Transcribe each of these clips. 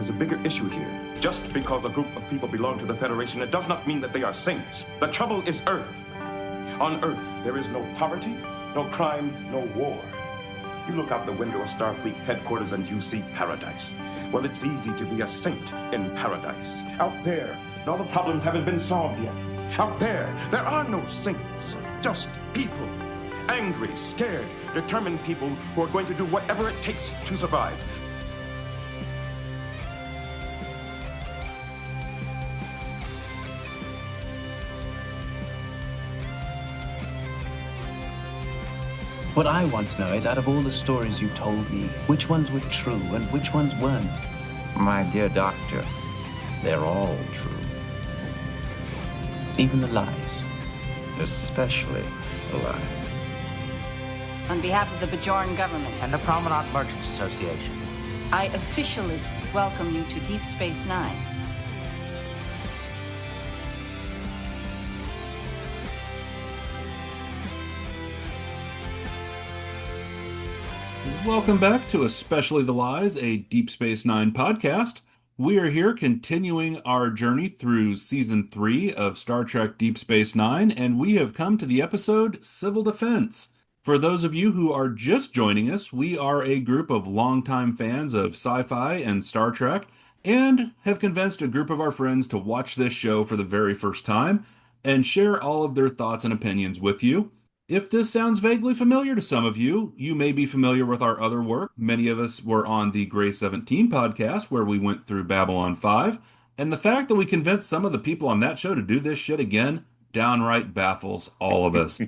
there's a bigger issue here. Just because a group of people belong to the Federation, it does not mean that they are saints. The trouble is Earth. On Earth, there is no poverty, no crime, no war. You look out the window of Starfleet headquarters and you see paradise. Well, it's easy to be a saint in paradise. Out there, all the problems haven't been solved yet. Out there are no saints, just people. Angry, scared, determined people who are going to do whatever it takes to survive. What I want to know is, out of all the stories you told me, which ones were true and which ones weren't? My dear doctor, they're all true. Even the lies? Especially the lies. On behalf of the Bajoran government And the Promenade Merchants Association, I officially welcome you to Deep Space Nine. Welcome back to Especially the Lies, a Deep Space Nine podcast. We are here continuing our journey through Season 3 of Star Trek Deep Space Nine, and we have come to the episode Civil Defense. For those of you who are just joining us, we are a group of longtime fans of sci-fi and Star Trek, and have convinced a group of our friends to watch this show for the very first time and share all of their thoughts and opinions with you. If this sounds vaguely familiar to some of you, you may be familiar with our other work. Many of us were on the Grey 17 podcast, where we went through Babylon 5, and the fact that we convinced some of the people on that show to do this shit again downright baffles all of us.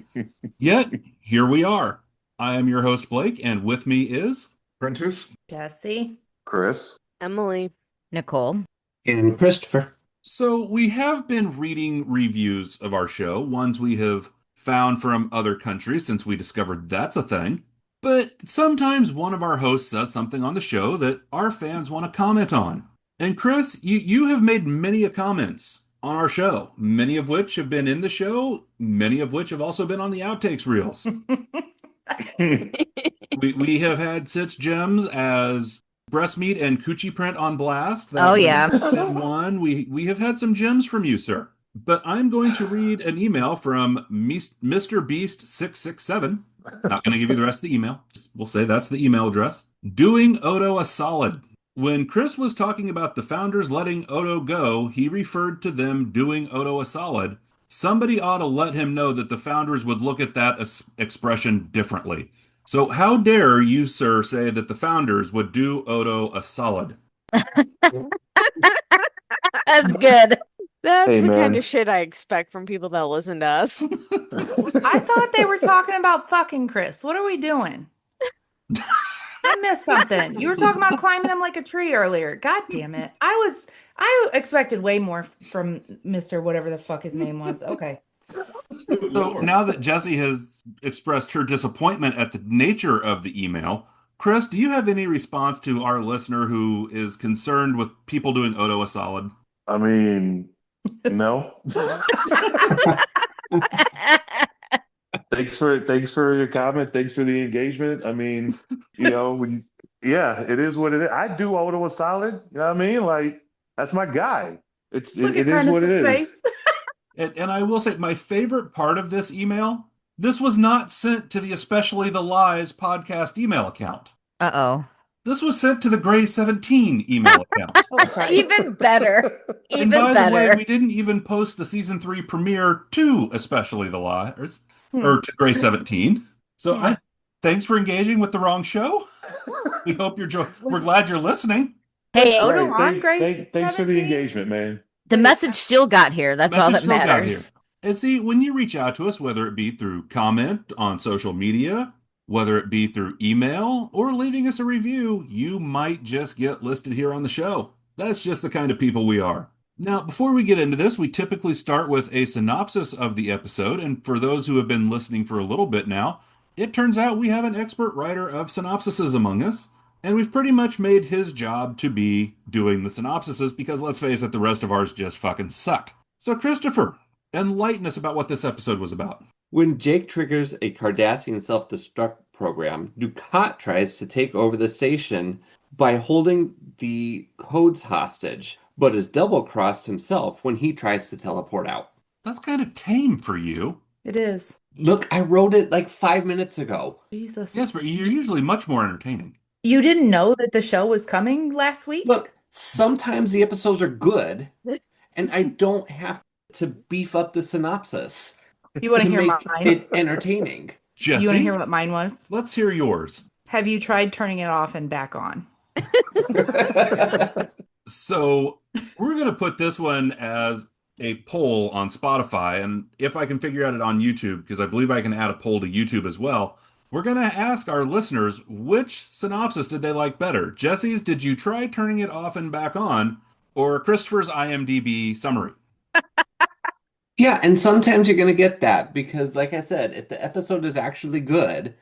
Yet, here we are. I am your host, Blake, and with me is... Prentice, Jessi, Chris, Emily, Nicole, And Christopher. So, we have been reading reviews of our show, ones we have found from other countries since we discovered that's a thing. But sometimes one of our hosts does something on the show that our fans want to comment on. And Chris, you have made many comments on our show, many of which have been in the show, many of which have also been on the outtakes reels. we have had Sit's Gems as breast meat and coochie print on blast. Oh, yeah. One. We have had some gems from you, sir. But I'm going to read an email from Mr. Beast 667. Not going to give you the rest of the email. We'll say that's the email address. Doing Odo a solid. When Chris was talking about the founders letting Odo go, he referred to them doing Odo a solid. Somebody ought to let him know that the founders would look at that expression differently. So how dare you, sir, say that the founders would do Odo a solid? That's good. That's Hey, the man. kind of shit I expect from people that listen to us. I thought they were talking about fucking Chris. What are we doing? I missed something. You were talking about climbing him like a tree earlier. God damn it. I expected way more from Mr. whatever the fuck his name was. Okay. So now that Jessi has expressed her disappointment at the nature of the email, Chris, do you have any response to our listener who is concerned with people doing Odo a solid? I mean, no. Thanks for your comment. Thanks for the engagement. I mean, it is what it is. I do Odo a solid. You know what I mean? Like, that's my guy. It is what it is. Face. And I will say, my favorite part of this email, this was not sent to the Especially the Lies podcast email account. Uh-oh. This was sent to the Grey 17 email account. Even better. And by the way, we didn't even post the season 3 premiere to Especially the Lies, or to Grey 17. So thanks for engaging with the wrong show. We hope we're glad you're listening. Hey, Odo Right, on Grey thanks for the 17? engagement, man. the message still got here. That's all that matters. And see, when you reach out to us, whether it be through comment on social media, whether it be through email, or leaving us a review, you might just get listed here on the show. That's just the kind of people we are. Now, before we get into this, we typically start with a synopsis of the episode, and for those who have been listening for a little bit now, it turns out we have an expert writer of synopsises among us, and we've pretty much made his job to be doing the synopsises because, let's face it, the rest of ours just fucking suck. So, Christopher, enlighten us about what this episode was about. When Jake triggers a Cardassian self-destruct program, Dukat tries to take over the station by holding the codes hostage, but is double-crossed himself when he tries to teleport out. That's kind of tame for you. It is. Look, I wrote it like 5 minutes ago. Jesus. Yes, but you're usually much more entertaining. You didn't know that the show was coming last week? Look, sometimes the episodes are good, and I don't have to beef up the synopsis You want to to hear make mine? it entertaining. Jessi, You want to hear what mine was? let's hear yours. Have you tried turning it off and back on? So we're going to put this one as a poll on Spotify, and if I can figure out it on YouTube, because I believe I can add a poll to YouTube as well, we're going to ask our listeners which synopsis did they like better. Jessi's, did you try turning it off and back on, or Christopher's IMDb summary? Yeah, and sometimes you're going to get that because, like I said, if the episode is actually good,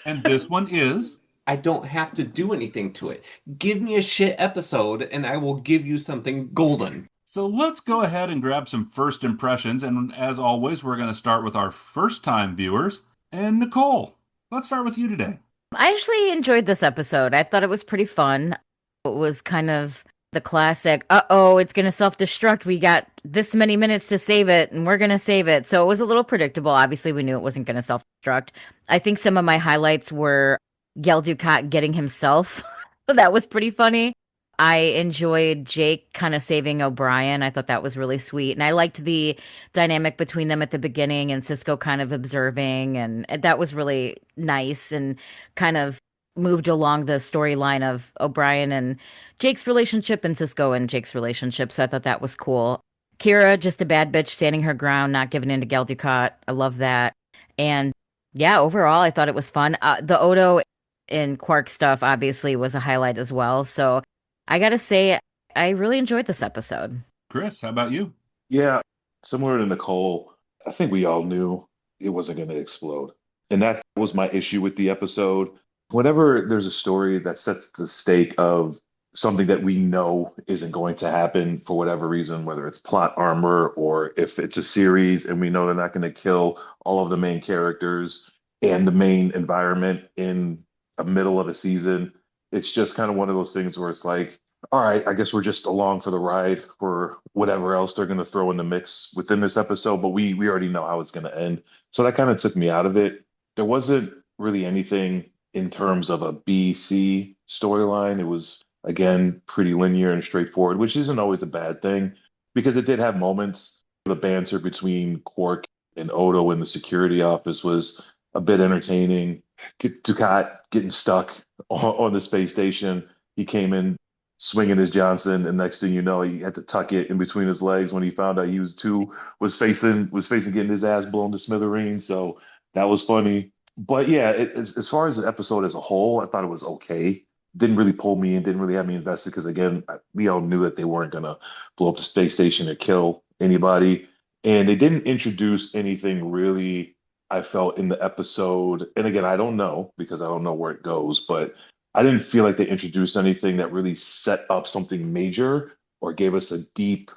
and this one is, I don't have to do anything to it. Give me a shit episode and I will give you something golden. So let's go ahead and grab some first impressions. And as always, we're going to start with our first-time viewers. And Nicole, let's start with you today. I actually enjoyed this episode. I thought it was pretty fun. It was kind of the classic, it's going to self-destruct. We got this many minutes to save it, and we're going to save it. So it was a little predictable. Obviously, we knew it wasn't going to self-destruct. I think some of my highlights were Gul Dukat getting himself. That was pretty funny. I enjoyed Jake kind of saving O'Brien. I thought that was really sweet. And I liked the dynamic between them at the beginning and Sisko kind of observing. And that was really nice and kind of moved along the storyline of O'Brien and Jake's relationship and Sisko and Jake's relationship. So I thought that was cool. Kira, just a bad bitch, standing her ground, not giving in to Gul Dukat. I love that. And yeah, overall, I thought it was fun. The Odo and Quark stuff obviously was a highlight as well. So I gotta say, I really enjoyed this episode. Chris, how about you? Yeah, similar to Nicole, I think we all knew it wasn't going to explode. And that was my issue with the episode. Whenever there's a story that sets the stake of something that we know isn't going to happen for whatever reason, whether it's plot armor or if it's a series and we know they're not going to kill all of the main characters and the main environment in the middle of a season, it's just kind of one of those things where it's like, all right, I guess we're just along for the ride for whatever else they're going to throw in the mix within this episode, but we already know how it's going to end. So that kind of took me out of it. There wasn't really anything in terms of a B-C storyline. It was, again, pretty linear and straightforward, which isn't always a bad thing because it did have moments. The banter between Quark and Odo in the security office was a bit entertaining. Dukat getting stuck on the space station. He came in swinging his Johnson, and next thing you know, he had to tuck it in between his legs when he found out he was facing getting his ass blown to smithereens. So that was funny. But yeah, as far as the episode as a whole, I thought it was okay. Didn't really pull me in, didn't really have me invested because again, we all knew that they weren't gonna blow up the space station or kill anybody, and they didn't introduce anything really. I felt in the episode, and again, I don't know because I don't know where it goes, but I didn't feel like they introduced anything that really set up something major or gave us a deep,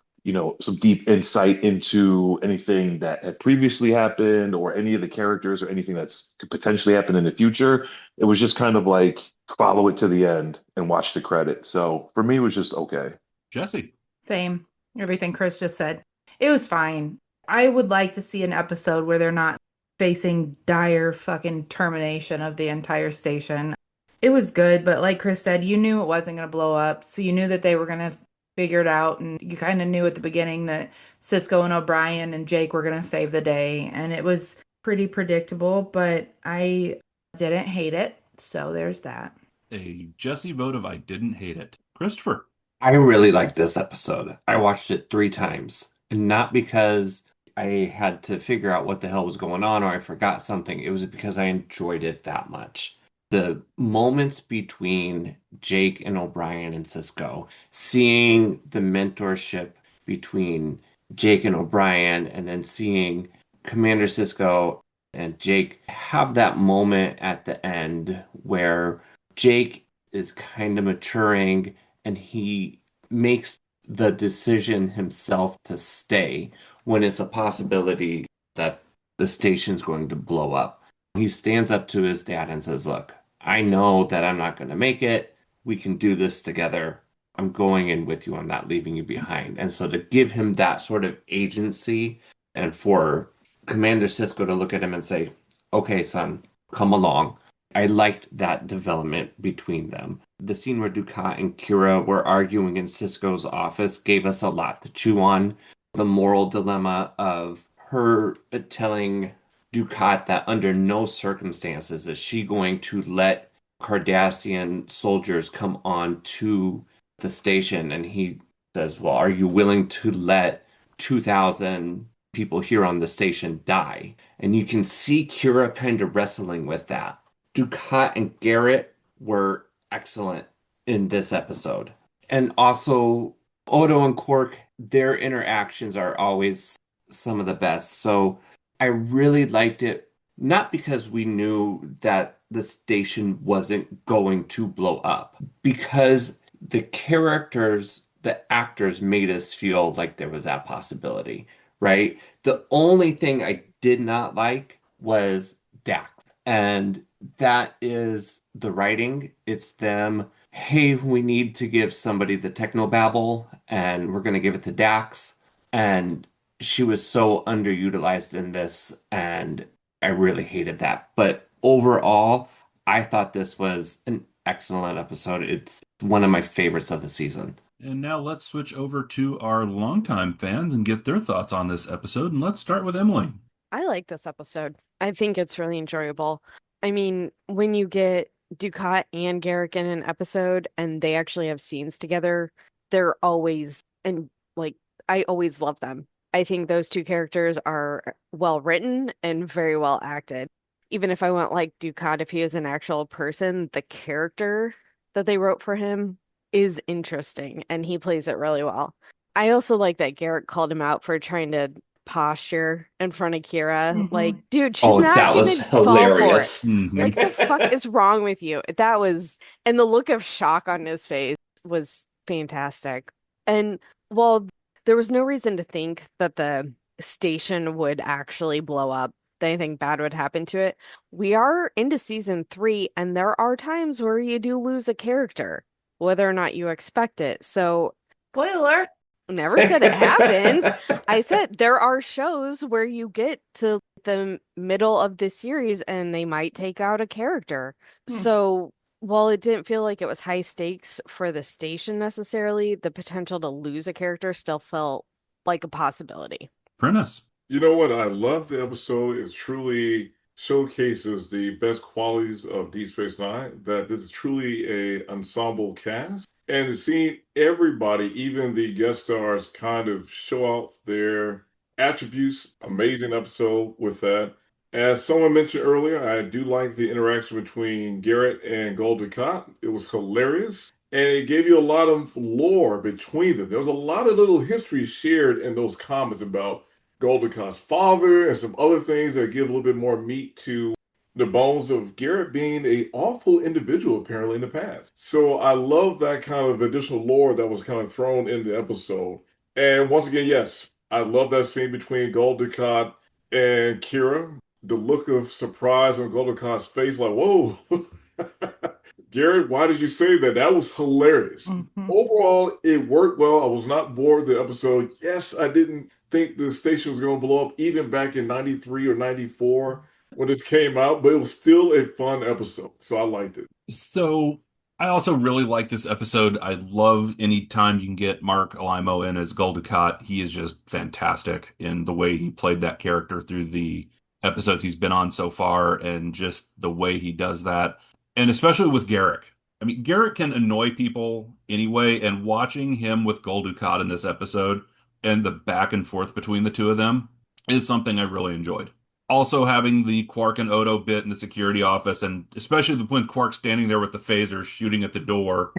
some deep insight into anything that had previously happened or any of the characters or anything that's could potentially happen in the future. It was just kind of like follow it to the end and watch the credit. So for me, it was just okay. Jessi. Same. Everything Chris just said. It was fine. I would like to see an episode where they're not facing dire fucking termination of the entire station. It was good, but like Chris said, you knew it wasn't going to blow up. So you knew that they were going to figure it out. And you kind of knew at the beginning that Sisko and O'Brien and Jake were going to save the day. And it was pretty predictable, but I didn't hate it. So there's that. A Jessi vote of I didn't hate it. Christopher. I really liked this episode. I watched it 3 times. And not because I had to figure out what the hell was going on or I forgot something. It was because I enjoyed it that much. The moments between Jake and O'Brien and Sisko, seeing the mentorship between Jake and O'Brien, and then seeing Commander Sisko and Jake have that moment at the end where Jake is kind of maturing and he makes the decision himself to stay when it's a possibility that the station's going to blow up. He stands up to his dad and says, look, I know that I'm not going to make it, we can do this together. I'm going in with you. I'm not leaving you behind. And so to give him that sort of agency and for Commander Sisko to look at him and say, okay, son, come along. I liked that development between them. The scene where Dukat and Kira were arguing in Sisko's office gave us a lot to chew on. The moral dilemma of her telling Dukat that under no circumstances is she going to let Cardassian soldiers come on to the station. And he says, well, are you willing to let 2,000 people here on the station die? And you can see Kira kind of wrestling with that. Dukat and Garrett were excellent in this episode. And also, Odo and Quark, their interactions are always some of the best. So I really liked it, not because we knew that the station wasn't going to blow up, because the characters, the actors made us feel like there was that possibility, right? The only thing I did not like was Dax. And that is the writing. It's them, hey, we need to give somebody the technobabble, and we're going to give it to Dax. And she was so underutilized in this, and I really hated that. But overall, I thought this was an excellent episode. It's one of my favorites of the season. And now let's switch over to our longtime fans and get their thoughts on this episode. And let's start with Emily. I like this episode. I think it's really enjoyable. I mean, when you get Dukat and Garrick in an episode and they actually have scenes together, they're always, and like, I always love them. I think those two characters are well written and very well acted. Even if I went like Dukat, if he was an actual person, the character that they wrote for him is interesting and he plays it really well. I also like that Garrick called him out for trying to posture in front of Kira. Like, dude, she's not that gonna was fall for it. hilarious. Like, the fuck is wrong with you? That was, and the look of shock on his face was fantastic. And while there was no reason to think that the station would actually blow up, that anything bad would happen to it, we are into season 3, and there are times where you do lose a character, whether or not you expect it. So, spoiler. Never said it happens. I said there are shows where you get to the middle of this series and they might take out a character. So while it didn't feel like it was high stakes for the station necessarily, the potential to lose a character still felt like a possibility. Prentice. You know what? I love the episode. It truly showcases the best qualities of Deep Space Nine, that this is truly a ensemble cast. And to see everybody, even the guest stars, kind of show off their attributes. Amazing episode with that. As someone mentioned earlier, I do like the interaction between Garrett and Gul Dukat. It was hilarious. And it gave you a lot of lore between them. There was a lot of little history shared in those comments about Gul Dukat's father and some other things that give a little bit more meat to the bones of Garrett being an awful individual apparently in the past. So I love that kind of additional lore that was kind of thrown in the episode. And once again, yes, I love that scene between Gul Dukat and Kira. The look of surprise on Gul Dukat's face, like, whoa. Garrett, why did you say that? That was hilarious. Overall, it worked well. I was not bored with the episode. Yes, I didn't think the station was going to blow up even back in 93 or 94 when it came out, but it was still a fun episode. So I liked it. So I also really like this episode. I love any time you can get Mark Alimo in as Gul Dukat. He is just fantastic in the way he played that character through the episodes he's been on so far, and just the way he does that. And especially with Garrick. I mean, Garrick can annoy people anyway, and watching him with Gul Dukat in this episode and the back and forth between the two of them is something I really enjoyed. Also having the Quark and Odo bit in the security office, and especially when Quark's standing there with the phaser shooting at the door,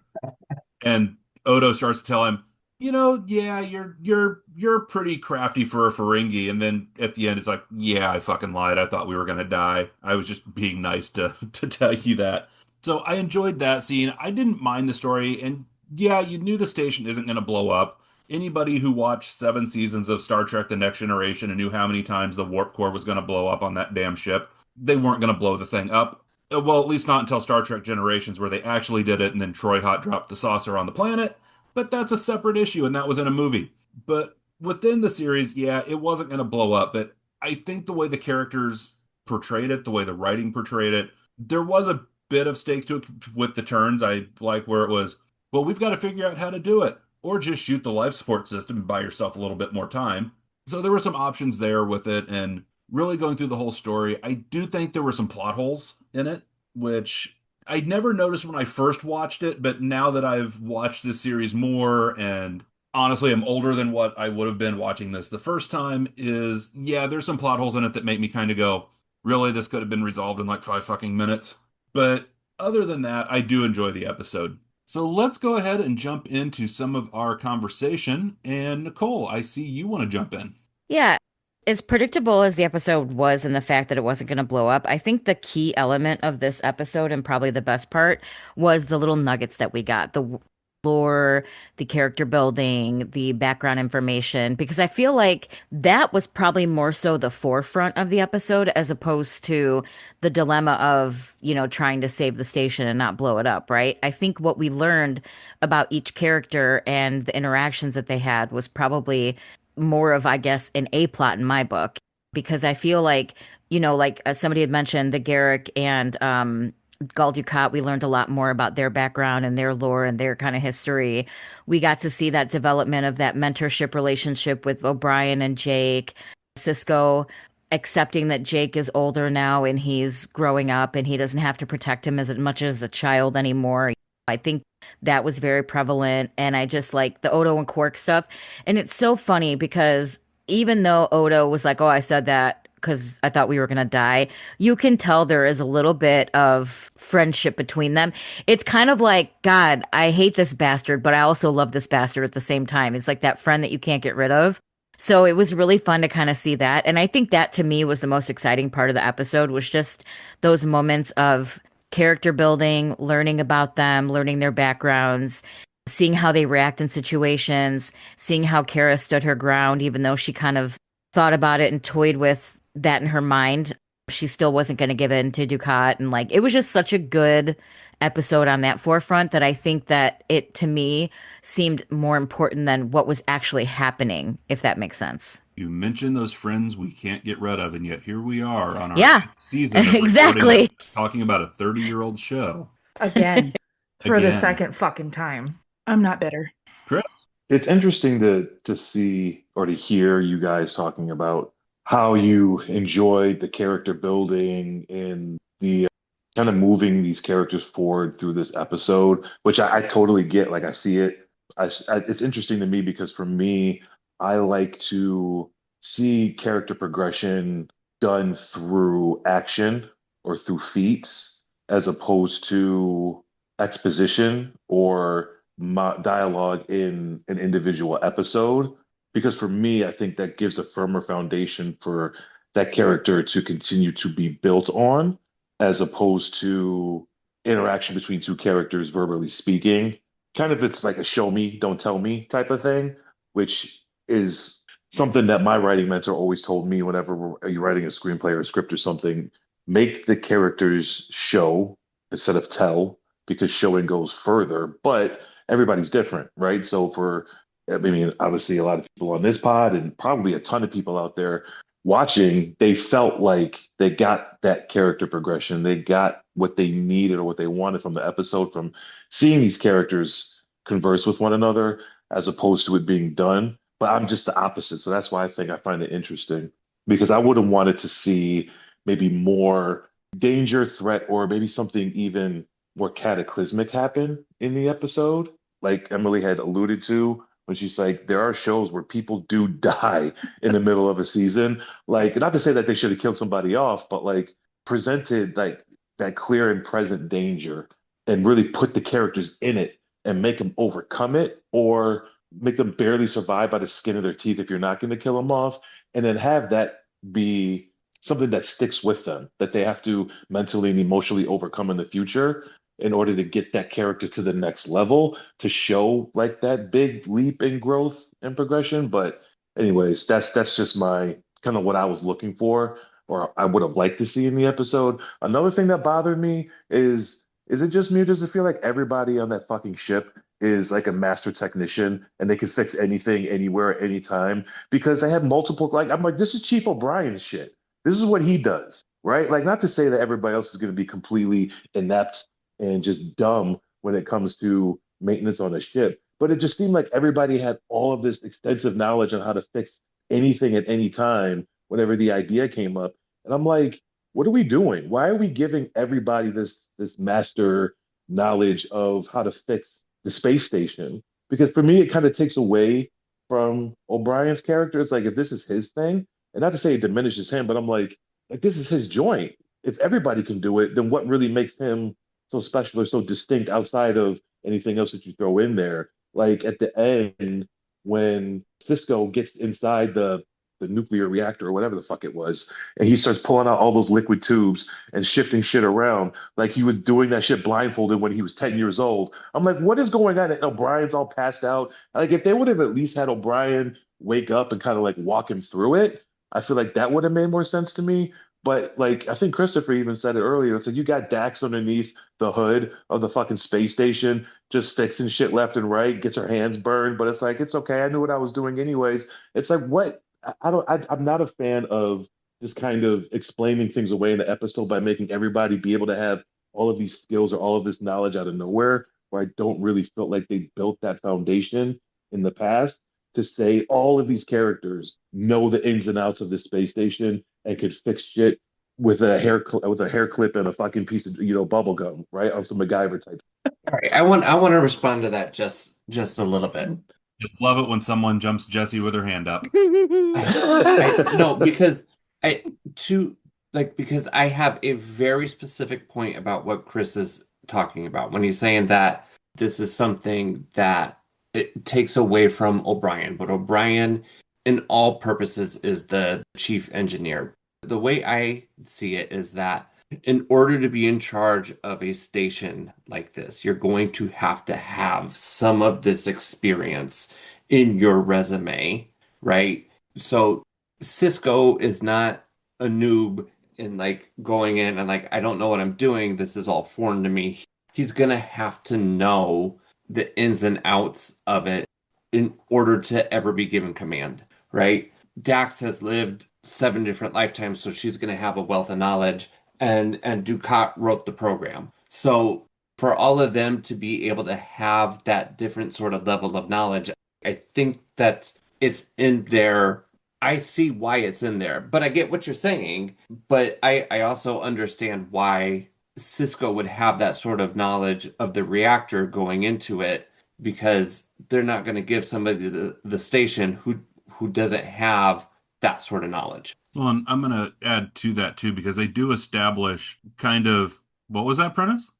and Odo starts to tell him, yeah, you're pretty crafty for a Ferengi, and then at the end it's like, yeah, I fucking lied. I thought we were gonna die. I was just being nice to tell you that. So I enjoyed that scene. I didn't mind the story, and yeah, you knew the station isn't gonna blow up. Anybody who watched 7 seasons of Star Trek The Next Generation and knew how many times the warp core was going to blow up on that damn ship, they weren't going to blow the thing up. Well, at least not until Star Trek Generations, where they actually did it, and then Troy Hot dropped the saucer on the planet. But that's a separate issue, and that was in a movie. But within the series, yeah, it wasn't going to blow up. But I think the way the characters portrayed it, the way the writing portrayed it, there was a bit of stakes to it with the turns. I like where it was, well, we've got to figure out how to do it, or just shoot the life support system and buy yourself a little bit more time. So there were some options there with it, and really going through the whole story, I do think there were some plot holes in it, which I never noticed when I first watched it, but now that I've watched this series more, and honestly I'm older than what I would have been watching this the first time, is yeah, there's some plot holes in it that make me kind of go, really, this could have been resolved in like 5 fucking minutes. But other than that, I do enjoy the episode. So let's go ahead and jump into some of our conversation. And Nicole, I see you want to jump in. Yeah, as predictable as the episode was and the fact that it wasn't going to blow up, I think the key element of this episode and probably the best part was the little nuggets that we got. The lore, the character building, the background information, because I feel like that was probably more so the forefront of the episode as opposed to the dilemma of, trying to save the station and not blow it up, right? I think what we learned about each character and the interactions that they had was probably more of, I guess, an A plot in my book, because I feel like, somebody had mentioned the Garrick and Gul Dukat, we learned a lot more about their background and their lore and their kind of history. We got to see that development of that mentorship relationship with O'Brien and Jake, Sisko accepting that Jake is older now and he's growing up and he doesn't have to protect him as much as a child anymore. I think that was very prevalent. And I just like the Odo and Quark stuff. And it's so funny because even though Odo was like, oh, I said that because I thought we were going to die, you can tell there is a little bit of friendship between them. It's kind of like, God, I hate this bastard, but I also love this bastard at the same time. It's like that friend that you can't get rid of. So it was really fun to kind of see that. And I think that to me was the most exciting part of the episode, was just those moments of character building, learning about them, learning their backgrounds, seeing how they react in situations, seeing how Kara stood her ground, even though she kind of thought about it and toyed with that in her mind. She still wasn't going to give in to Dukat. And like, it was just such a good episode on that forefront that I think that it, to me, seemed more important than what was actually happening, if that makes sense. You mentioned those friends we can't get rid of, and yet here we are on our season of exactly talking about a 30-year-old show. Again, for the second fucking time. I'm not bitter. Chris? It's interesting to see or to hear you guys talking about how you enjoyed the character building and the kind of moving these characters forward through this episode, which I totally get. Like, I see it. It's interesting to me because for me, I like to see character progression done through action or through feats as opposed to exposition or dialogue in an individual episode. Because for me, I think that gives a firmer foundation for that character to continue to be built on, as opposed to interaction between two characters verbally speaking. Kind of, it's like a show me, don't tell me type of thing, which is something that my writing mentor always told me whenever you're writing a screenplay or a script or something. Make the characters show instead of tell, because showing goes further, but everybody's different, right? So obviously a lot of people on this pod and probably a ton of people out there watching, they felt like they got that character progression. They got what they needed or what they wanted from the episode, from seeing these characters converse with one another as opposed to it being done. But I'm just the opposite. So that's why I find it interesting, because I would have wanted to see maybe more danger, threat, or maybe something even more cataclysmic happen in the episode. Like Emily had alluded to, when she's like, there are shows where people do die in the middle of a season. Like, not to say that they should have killed somebody off, but like presented like that clear and present danger and really put the characters in it and make them overcome it, or make them barely survive by the skin of their teeth if you're not going to kill them off, and then have that be something that sticks with them, that they have to mentally and emotionally overcome in the future in order to get that character to the next level, to show like that big leap in growth and progression. But anyways, that's just my kind of what I was looking for or I would have liked to see in the episode. Another thing that bothered me is it just me or does it feel like everybody on that fucking ship is like a master technician and they can fix anything anywhere at any time? Because they have multiple, like, I'm like, this is Chief O'Brien's shit. This is what he does, right? Like, not to say that everybody else is going to be completely inept and just dumb when it comes to maintenance on a ship, but it just seemed like everybody had all of this extensive knowledge on how to fix anything at any time whenever the idea came up. And I'm like, what are we doing? Why are we giving everybody this master knowledge of how to fix the space station? Because for me, it kind of takes away from O'Brien's character. It's like if this is his thing, and not to say it diminishes him, but I'm like this is his joint. If everybody can do it, then what really makes him so special or so distinct outside of anything else that you throw in there? Like at the end, when Sisko gets inside the nuclear reactor or whatever the fuck it was, and he starts pulling out all those liquid tubes and shifting shit around like he was doing that shit blindfolded when he was 10 years old. I'm like, what is going on? And O'Brien's all passed out. Like, if they would have at least had O'Brien wake up and kind of like walk him through it, I feel like that would have made more sense to me. But like, I think Christopher even said it earlier. It's like you got Dax underneath the hood of the fucking space station, just fixing shit left and right, gets her hands burned. But it's like, it's okay. I knew what I was doing anyways. It's like, what? I don't. I'm not a fan of this kind of explaining things away in the episode by making everybody be able to have all of these skills or all of this knowledge out of nowhere. Where I don't really feel like they built that foundation in the past to say all of these characters know the ins and outs of this space station and could fix shit with a hair clip and a fucking piece of bubble gum, right, on some MacGyver type. All right, I want to respond to that just a little bit. I love it when someone jumps Jessi with her hand up. No, because because I have a very specific point about what Chris is talking about when he's saying that this is something that it takes away from O'Brien, but O'Brien, in all purposes, is the chief engineer. The way I see it is that in order to be in charge of a station like this, you're going to have some of this experience in your resume, right? So Sisko is not a noob in like going in and like, I don't know what I'm doing. This is all foreign to me. He's going to have to know the ins and outs of it in order to ever be given command, right? Dax has lived 7 different lifetimes, so she's going to have a wealth of knowledge. And Dukat wrote the program. So for all of them to be able to have that different sort of level of knowledge, I think that it's in there. I see why it's in there, but I get what you're saying. But I also understand why Sisko would have that sort of knowledge of the reactor going into it, because they're not going to give somebody the station who doesn't have that sort of knowledge. Well, and I'm going to add to that too, because they do establish kind of, what was that, Prentice?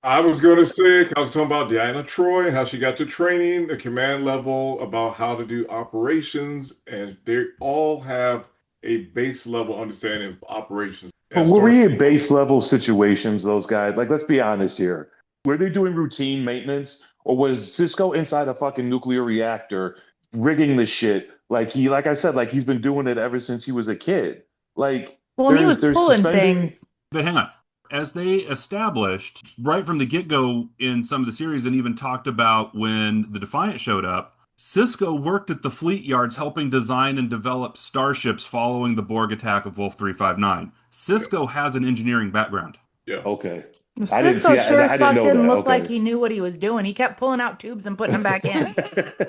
I was going to say, I was talking about Diana Troy, how she got to training, the command level, about how to do operations, and they all have a base level understanding of operations. But were we in base level situations, those guys? Like, let's be honest here. Were they doing routine maintenance, or was Sisko inside a fucking nuclear reactor rigging the shit? Like I said, like he's been doing it ever since he was a kid. Like, well, he was pulling things. But hang on. As they established right from the get-go in some of the series, and even talked about when the Defiant showed up, Sisko worked at the fleet yards helping design and develop starships following the Borg attack of Wolf 359. Sisko has an engineering background. Yeah. Okay. Cisco sure as fuck didn't look Okay. like he knew what he was doing. He kept pulling out tubes and putting them back in.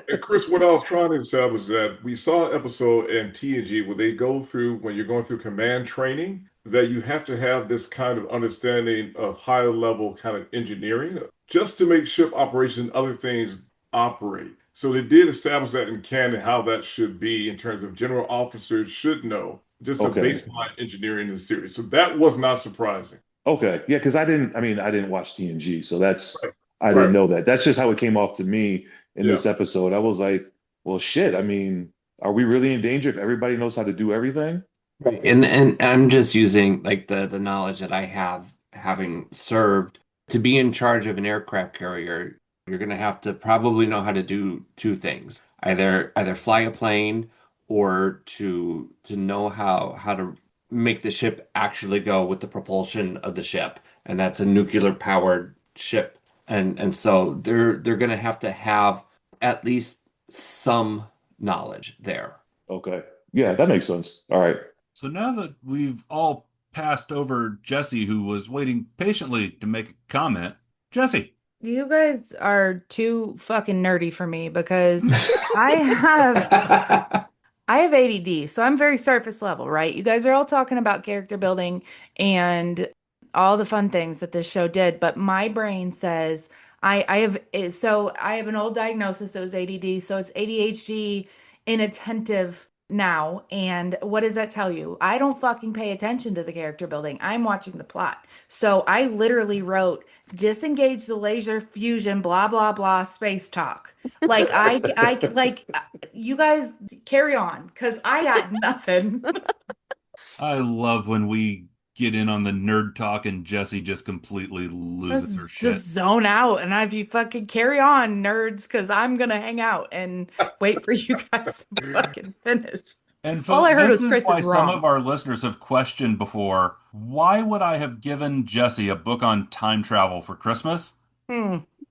And Chris, what I was trying to establish is that we saw an episode in TNG where they go through, when you're going through command training, that you have to have this kind of understanding of higher level kind of engineering just to make ship operations and other things operate. So they did establish that in canon, how that should be in terms of general officers should know just a baseline engineering in the series. So that was not surprising. Okay. Yeah, because I didn't watch TNG, so I didn't know that. That's just how it came off to me in this episode. I was like, well, shit. I mean, are we really in danger if everybody knows how to do everything? Right. And I'm just using like the knowledge that I have having served to be in charge of an aircraft carrier. You're going to have to probably know how to do 2 things: either fly a plane or to know how to make the ship actually go with the propulsion of the ship, and that's a nuclear powered ship. And so they're going to have at least some knowledge there. Okay. Yeah, that makes sense. All right. So now that we've all passed over Jessi, who was waiting patiently to make a comment, Jessi. You guys are too fucking nerdy for me because I have I have ADD, so I'm very surface level, right? You guys are all talking about character building and all the fun things that this show did, but my brain says I have an old diagnosis that was ADD, so it's ADHD inattentive now. And what does that tell you? I don't fucking pay attention to the character building. I'm watching the plot. So I literally wrote disengage the laser fusion, blah, blah, blah, space talk. Like you guys carry on because I got nothing. I love when we get in on the nerd talk and Jessi just completely loses her shit. Just zone out and you fucking carry on, nerds, because I'm gonna hang out and wait for you guys to fucking finish. And all I heard this was Chris is why is wrong. Some of our listeners have questioned before, why would I have given Jessi a book on time travel for Christmas?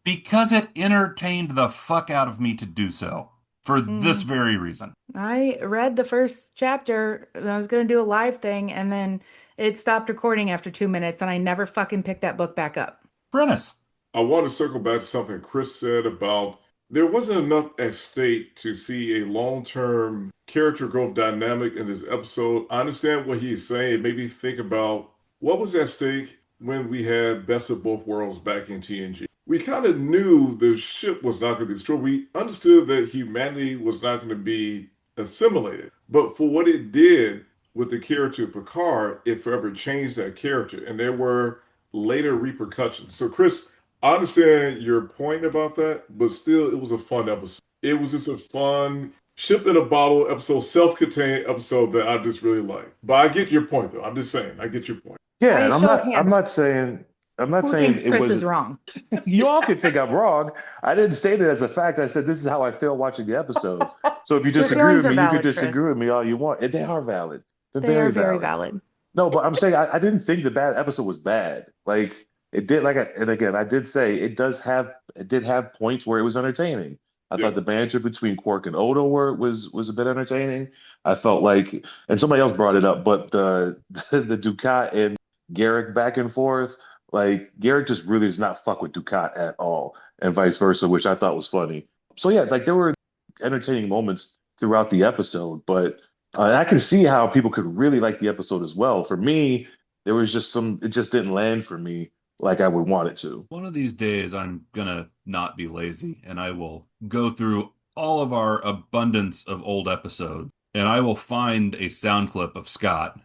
Because it entertained the fuck out of me to do so. For this very reason. I read the first chapter. I was going to do a live thing, and then it stopped recording after 2 minutes, and I never fucking picked that book back up. Prentice. I want to circle back to something Chris said about there wasn't enough at stake to see a long-term character growth dynamic in this episode. I understand what he's saying. It made me think about what was at stake when we had Best of Both Worlds back in TNG. We kind of knew the ship was not going to be destroyed. We understood that humanity was not going to be assimilated. But for what it did with the character of Picard, it forever changed that character. And there were later repercussions. So, Chris, I understand your point about that, but still, it was a fun episode. It was just a fun ship in a bottle episode, self-contained episode that I just really liked. But I get your point, though. I'm just saying, I get your point. Yeah, and I'm not saying Chris is wrong. You all could think I'm wrong. I didn't state it as a fact. I said this is how I feel watching the episode. So if you disagree with me, you can disagree with me all you want. And they are valid. They are very valid. No, but I'm saying I didn't think the bad episode was bad. Like it did. And again, I did say it did have points where it was entertaining. I thought the banter between Quark and Odo was a bit entertaining. I felt like, and somebody else brought it up, but the Dukat and Garrick back and forth. Like Garrick just really does not fuck with Dukat at all, and vice versa, which I thought was funny. So yeah, like there were entertaining moments throughout the episode, but I can see how people could really like the episode as well. For me, there was just it just didn't land for me like I would want it to. One of these days, I'm gonna not be lazy, and I will go through all of our abundance of old episodes, and I will find a sound clip of Scott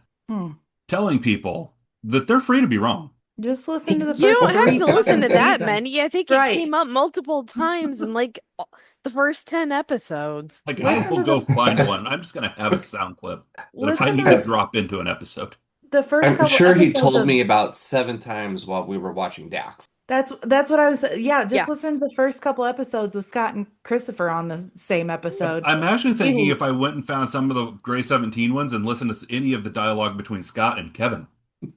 telling people that they're free to be wrong. Just listen to the first You don't have to listen to that season. many. I think it came up multiple times in like the first 10 episodes. Like, I will go find one. I'm just going to have a sound clip that if I need to drop into an episode. The first I'm couple sure he episodes told me about 7 times while we were watching Dax. That's what I was. Yeah, just listen to the first couple episodes with Scott and Christopher on the same episode. I'm actually thinking if I went and found some of the Grey 17 ones and listened to any of the dialogue between Scott and Kevin.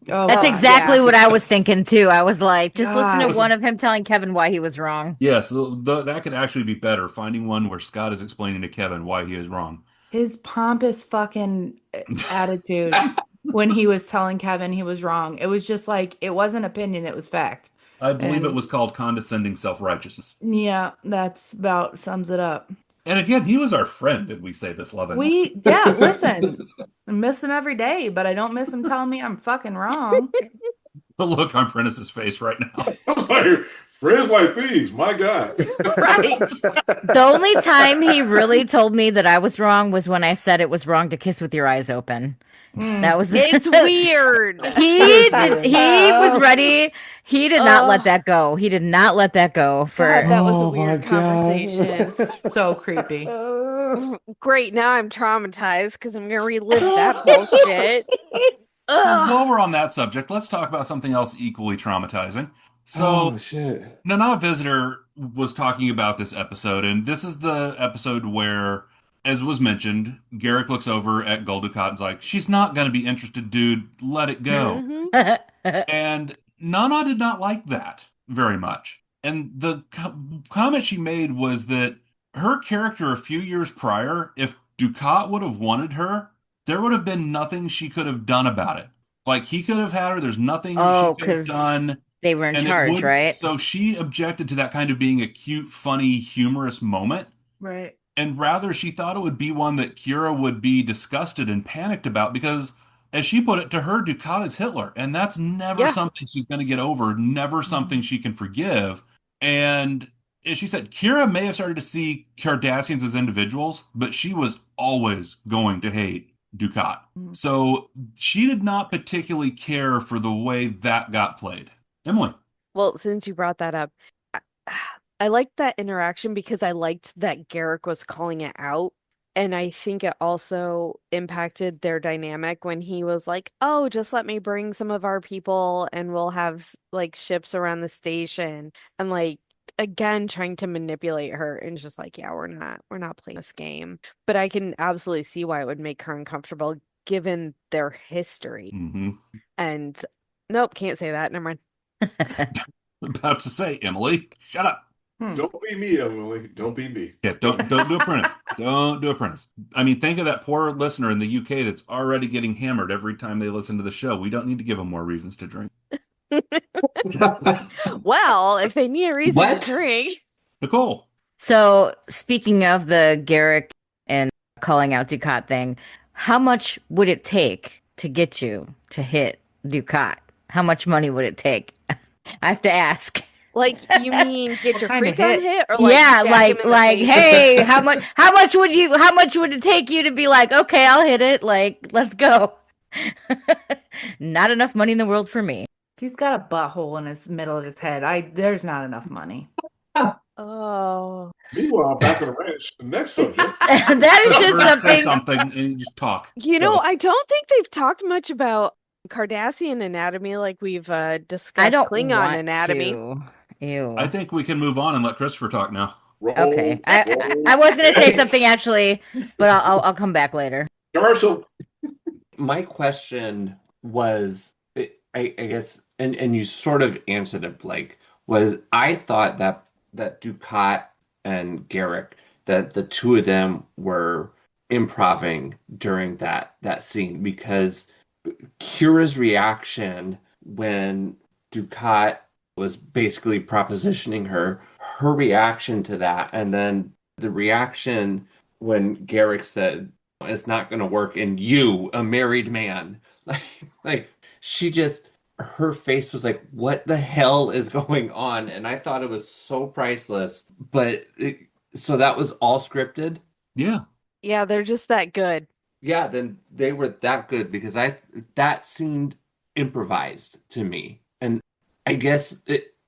Oh, that's exactly what I was thinking too. I was like, just listen to one of him telling Kevin why he was wrong. Yes, that could actually be better. Finding one where Scott is explaining to Kevin why he is wrong. His pompous fucking attitude when he was telling Kevin he was wrong. It was just like, it wasn't opinion, it was fact. I believe it was called condescending self-righteousness. Yeah, that's about sums it up. And again, he was our friend, did we say this lovingly? Listen, I miss him every day, but I don't miss him telling me I'm fucking wrong. The look on Prentice's face right now. I'm like, friends like these, my God. Right. The only time he really told me that I was wrong was when I said it was wrong to kiss with your eyes open. That was It's weird. He was ready. He did not let that go. He did not let that go. God, that was a weird conversation. So creepy. Great, now I'm traumatized because I'm gonna relive that bullshit. While we're on that subject, let's talk about something else equally traumatizing. So, Nana Visitor was talking about this episode, and this is the episode where as was mentioned, Garrick looks over at Gul Dukat and's like, she's not going to be interested, dude. Let it go. And Nana did not like that very much. And the comment she made was that her character a few years prior, if Dukat would have wanted her, there would have been nothing she could have done about it. Like, he could have had her, there's nothing she could have done. They were in charge, right? So she objected to that kind of being a cute, funny, humorous moment. Right. And rather, she thought it would be one that Kira would be disgusted and panicked about because, as she put it, to her, Dukat is Hitler. And that's never something she's going to get over, never something she can forgive. And as she said, Kira may have started to see Cardassians as individuals, but she was always going to hate Dukat. So she did not particularly care for the way that got played. Emily. Well, since you brought that up, I liked that interaction because I liked that Garrick was calling it out. And I think it also impacted their dynamic when he was like, oh, just let me bring some of our people and we'll have like ships around the station. And like, again, trying to manipulate her. And just like, yeah, we're not playing this game. But I can absolutely see why it would make her uncomfortable given their history. And nope, can't say that. Never mind. About to say, Emily, shut up. Don't be me, Emily. Don't be me. Yeah, don't do Apprentice. Don't do Apprentice. I mean, think of that poor listener in the UK that's already getting hammered every time they listen to the show. We don't need to give them more reasons to drink. Well, if they need a reason to drink. Nicole. So, speaking of the Garrick and calling out Dukat thing, how much would it take to get you to hit Dukat? How much money would it take? I have to ask. Like, you mean get your freak on hit, or hey, how much would it take you to be like, okay, I'll hit it, like, let's go. Not enough money in the world for me. He's got a butthole in his middle of his head. There's not enough money. Oh. Meanwhile, back on the ranch, the next subject. That is just something and you just talk. You know, I don't think they've talked much about Cardassian anatomy like we've discussed Klingon anatomy. Ew. I think we can move on and let Christopher talk now. Okay. I was going to say something actually, but I'll come back later. Commercial. My question was, I guess, and you sort of answered it, Blake, was I thought that Dukat and Garrick, that the two of them were improving during that scene, because Kira's reaction when Dukat was basically propositioning her reaction to that, and then the reaction when Garrick said, it's not going to work, and you, a married man, like she just, her face was like, what the hell is going on? And I thought it was so priceless. But so that was all scripted? Yeah, they're just that good. Yeah, then they were that good, because that seemed improvised to me. And I guess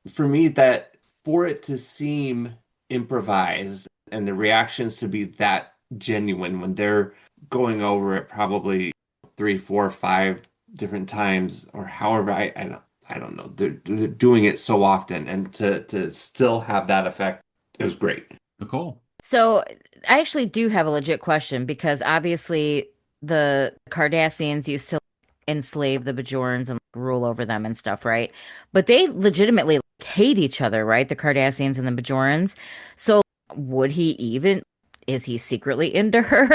for me, that for it to seem improvised and the reactions to be that genuine when they're going over it probably 3, 4, 5 different times, or however, I don't know, they're doing it so often, and to still have that effect, it was great. Nicole. So I actually do have a legit question, because obviously the Cardassians used to enslave the Bajorans and rule over them and stuff, right? But they legitimately hate each other, right? The Cardassians and the Bajorans. So is he secretly into her?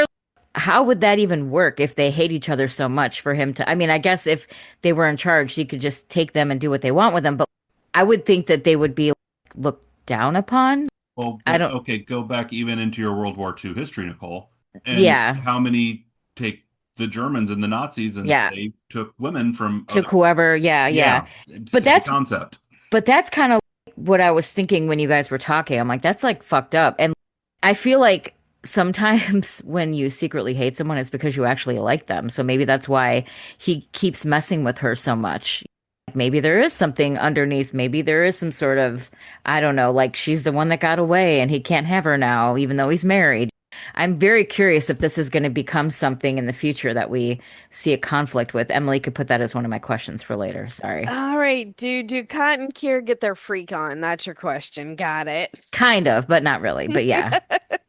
How would that even work if they hate each other so much for him to, I mean, I guess if they were in charge, he could just take them and do what they want with them. But I would think that they would be looked down upon. Well, okay, go back even into your World War II history, Nicole. And how many take the Germans and the Nazis, and they took women from whoever. Yeah. But that's concept. But that's kind of what I was thinking when you guys were talking. I'm like, that's like fucked up. And I feel like sometimes when you secretly hate someone, it's because you actually like them. So maybe that's why he keeps messing with her so much. Maybe there is something underneath. Maybe there is some sort of, I don't know, like she's the one that got away and he can't have her now, even though he's married. I'm very curious if this is going to become something in the future that we see a conflict with. Emily could put that as one of my questions for later. Sorry. All right. Do Dukat and Kira get their freak on? That's your question. Got it. Kind of, but not really. But yeah.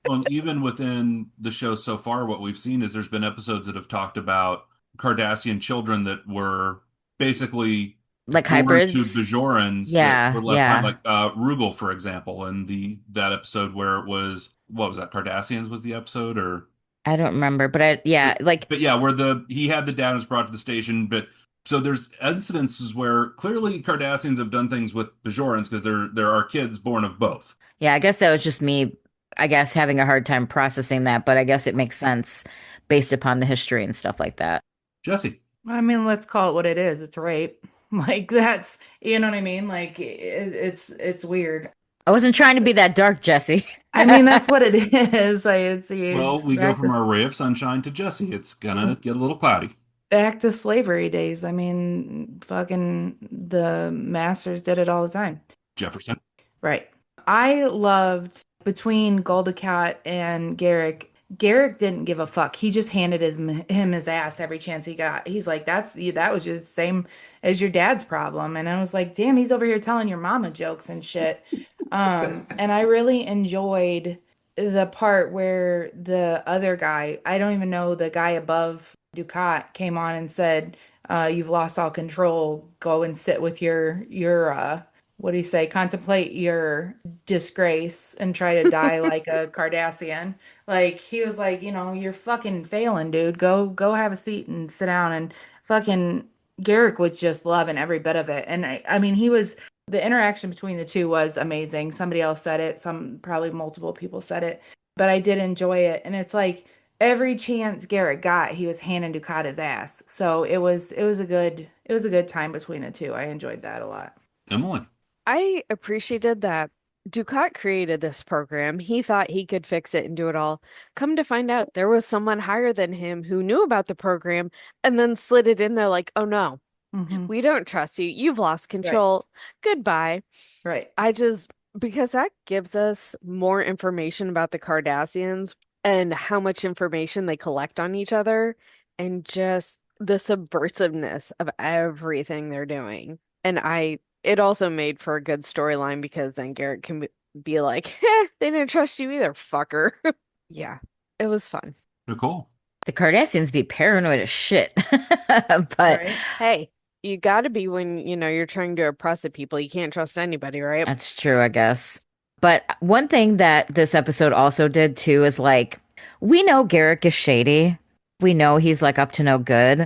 Well, even within the show so far, what we've seen is there's been episodes that have talked about Cardassian children that were basically Like born to hybrids. Bajorans that Yeah, were left behind, yeah. like Rugal, for example, and that episode where it was, what was that? Cardassians was the episode, or I don't remember, but yeah, like, but yeah, where he had the dad was brought to the station, but so there's incidences where clearly Cardassians have done things with Bajorans because there are kids born of both. yeah, I guess that was just me, I guess, having a hard time processing that, but I guess it makes sense based upon the history and stuff like that. Jesse. I mean, let's call it what it is. It's rape. Like that's, you know what I mean? Like it's weird. I wasn't trying to be that dark, Jesse. I mean, that's what it is. Well, we go from our ray of sunshine to Jesse. It's gonna get a little cloudy. Back to slavery days. I mean, fucking the masters did it all the time. Jefferson. Right. I loved between Gul Dukat and Garrick. Garrick didn't give a fuck. He just handed him his ass every chance he got. He's like, that was just the same as your dad's problem. And I was like, damn, he's over here telling your mama jokes and shit. And I really enjoyed the part where the other guy, I don't even know, the guy above Dukat came on and said, you've lost all control. Go and sit with your what do you say? Contemplate your disgrace and try to die like a Cardassian. Like he was like, you're fucking failing, dude. Go have a seat and sit down. And fucking Garrick was just loving every bit of it. And I mean, the interaction between the two was amazing. Somebody else said it. Probably multiple people said it, but I did enjoy it. And it's like every chance Garrick got, he was handing Dukat his ass. So it was a good time between the two. I enjoyed that a lot. Emily. I appreciated that Dukat created this program. He thought he could fix it and do it all. Come to find out, there was someone higher than him who knew about the program and then slid it in there like, oh no, we don't trust you. You've lost control. Goodbye. Right. Because that gives us more information about the Cardassians and how much information they collect on each other and just the subversiveness of everything they're doing. And it also made for a good storyline because then Garrett can be like, they didn't trust you either, fucker. Yeah, it was fun. Nicole. The Cardassians be paranoid as shit. But right. Hey, you gotta be when, you're trying to oppress the people. You can't trust anybody, right? That's true, I guess. But one thing that this episode also did too is like, we know Garrick is shady. We know he's like up to no good.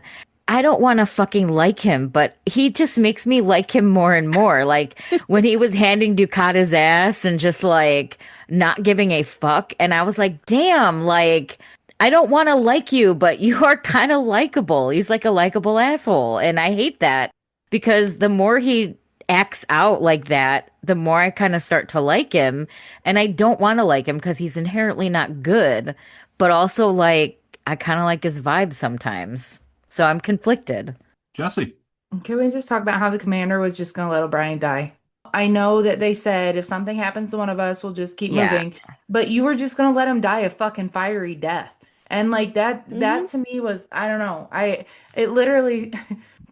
I don't want to fucking like him, but he just makes me like him more and more. Like when he was handing Dukat his ass and just like not giving a fuck. And I was like, damn, like I don't want to like you, but you are kind of likable. He's like a likable asshole. And I hate that because the more he acts out like that, the more I kind of start to like him. And I don't want to like him because he's inherently not good, but also like I kind of like his vibe sometimes. So I'm conflicted. Jesse. Can we just talk about how the commander was just going to let O'Brien die? I know that they said if something happens to one of us, we'll just keep moving. But you were just going to let him die a fucking fiery death. And like that to me was, I don't know. It literally,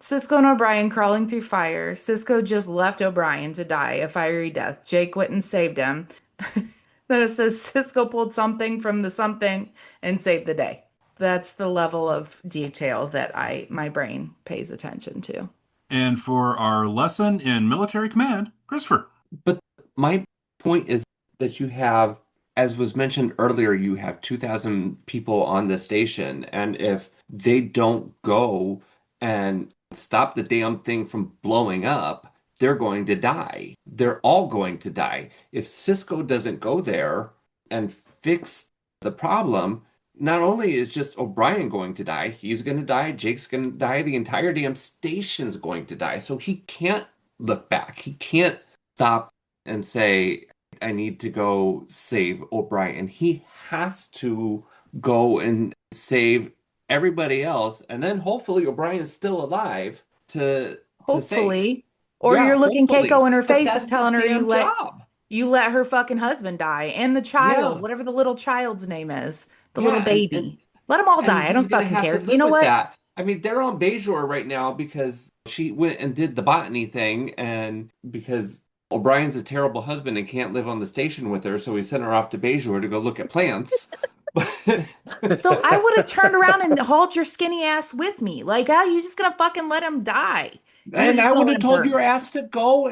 Sisko and O'Brien crawling through fire. Sisko just left O'Brien to die a fiery death. Jake went and saved him. Then it says Sisko pulled something from the something and saved the day. That's the level of detail that my brain pays attention to. And for our lesson in military command, Christopher. But my point is that you have, as was mentioned earlier, you have 2,000 people on the station. And if they don't go and stop the damn thing from blowing up, they're going to die. They're all going to die. If Sisko doesn't go there and fix the problem, not only is just O'Brien going to die, he's going to die, Jake's going to die, the entire damn station's going to die. So he can't look back. He can't stop and say, I need to go save O'Brien. He has to go and save everybody else. And then hopefully O'Brien's still alive to hopefully. Save. Or Yeah, you're looking hopefully. Keiko in her But face that's and telling the her damn job. you let her fucking husband die and the child, Yeah. whatever the little child's name is, the Yeah, little baby. and Let them all And die. I he's don't gonna fucking have to care. live You know with what? that. I mean, they're on Bajor right now because she went and did the botany thing, and because O'Brien's a terrible husband and can't live on the station with her, so he sent her off to Bejor to go look at plants. So I would have turned around and hauled your skinny ass with me. Like, you just gonna fucking let him die. And I would have told your ass to go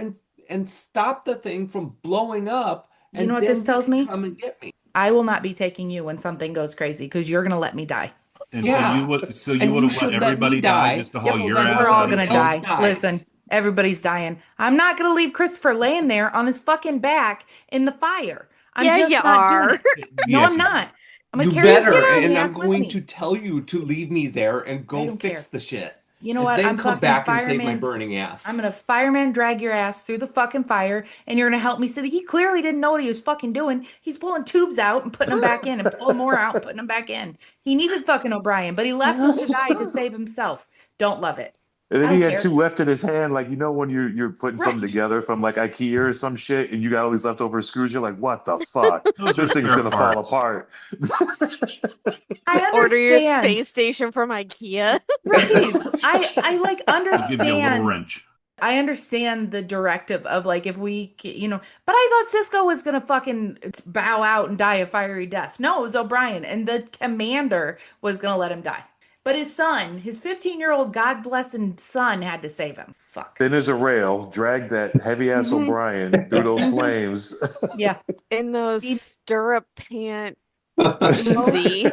and stop the thing from blowing up. You know what this tells me? Come and get me. I will not be taking you when something goes crazy because you're gonna let me die. And so you would have let everybody die just to haul your ass. We're all gonna die. Listen, everybody's dying. I'm not gonna leave Christopher laying there on his fucking back in the fire. I'm just not doing it. No, I'm not. I'm gonna carry his skinny and ass I'm with going me. to tell you to leave me there and go fix the shit. You know what? Then I'm come fucking back and fireman. save my burning ass. I'm gonna fireman drag your ass through the fucking fire, and you're gonna help me. So he clearly didn't know what he was fucking doing. He's pulling tubes out and putting them back in, and pulling more out and putting them back in. He needed fucking O'Brien, but he left him to die to save himself. Don't love it. And then he had care. 2 left in his hand, like, you know, when you're putting something together from like IKEA or some shit, and you got all these leftover screws, you're like, what the fuck? This thing's gonna fall apart. I understand. Order your space station from IKEA. Right. I like understand. Give you a little wrench. I understand the directive of like if we, but I thought Sisko was gonna fucking bow out and die a fiery death. No, it was O'Brien, and the commander was gonna let him die. But his son, his 15-year-old God-blessing son, had to save him. Fuck. Then there's a rail, drag that heavy-ass O'Brien through those flames. Yeah. In those stirrup pant. Easy.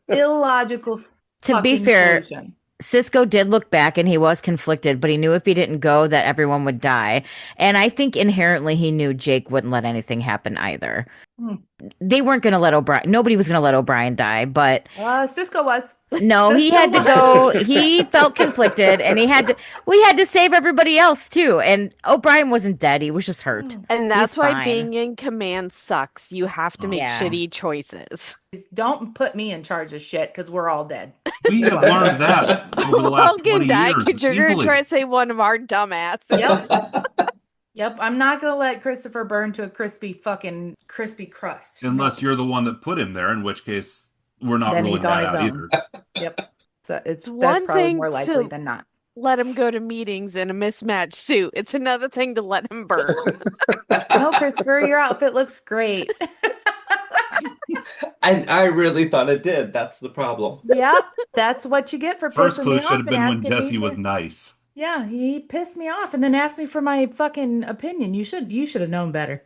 Illogical. To be fair, solution. Sisko did look back and he was conflicted, but he knew if he didn't go that everyone would die. And I think inherently he knew Jake wouldn't let anything happen either. They weren't going to let O'Brien, nobody was going to let O'Brien die, but Sisko was. No, he had to go. He felt conflicted and we had to save everybody else too. And O'Brien wasn't dead. He was just hurt. And that's why fine. being in command sucks. You have to make shitty choices. Don't put me in charge of shit because we're all dead. We have learned that over the last 20 years. Because you're going to try to say one of our dumbasses. Yep. Yep. I'm not going to let Christopher burn to a crispy crust. Unless you're the one that put him there, in which case we're not Then ruling he's on that his out own. either. Yep. So that's one probably thing more likely to than not. let him go to meetings in a mismatched suit. It's another thing to let him burn. No, Christopher, your outfit looks great. I really thought it did. That's the problem. Yep. That's what you get for First pissing clue me should off have been and when asking Jessi me was for- nice. Yeah, he pissed me off and then asked me for my fucking opinion. You should have known better.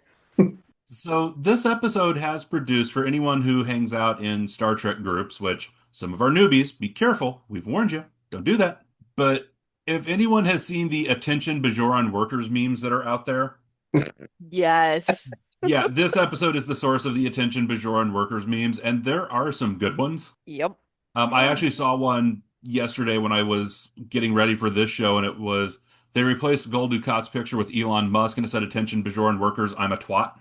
So this episode has produced, for anyone who hangs out in Star Trek groups, which some of our newbies, be careful, we've warned you, don't do that. But if anyone has seen the attention Bajoran workers memes that are out there, Yes. yeah, this episode is the source of the attention Bajoran workers memes, and there are some good ones. Yep. I actually saw one yesterday when I was getting ready for this show, and it was, they replaced Gul Dukat's picture with Elon Musk, and it said, "Attention Bajoran workers, I'm a twat."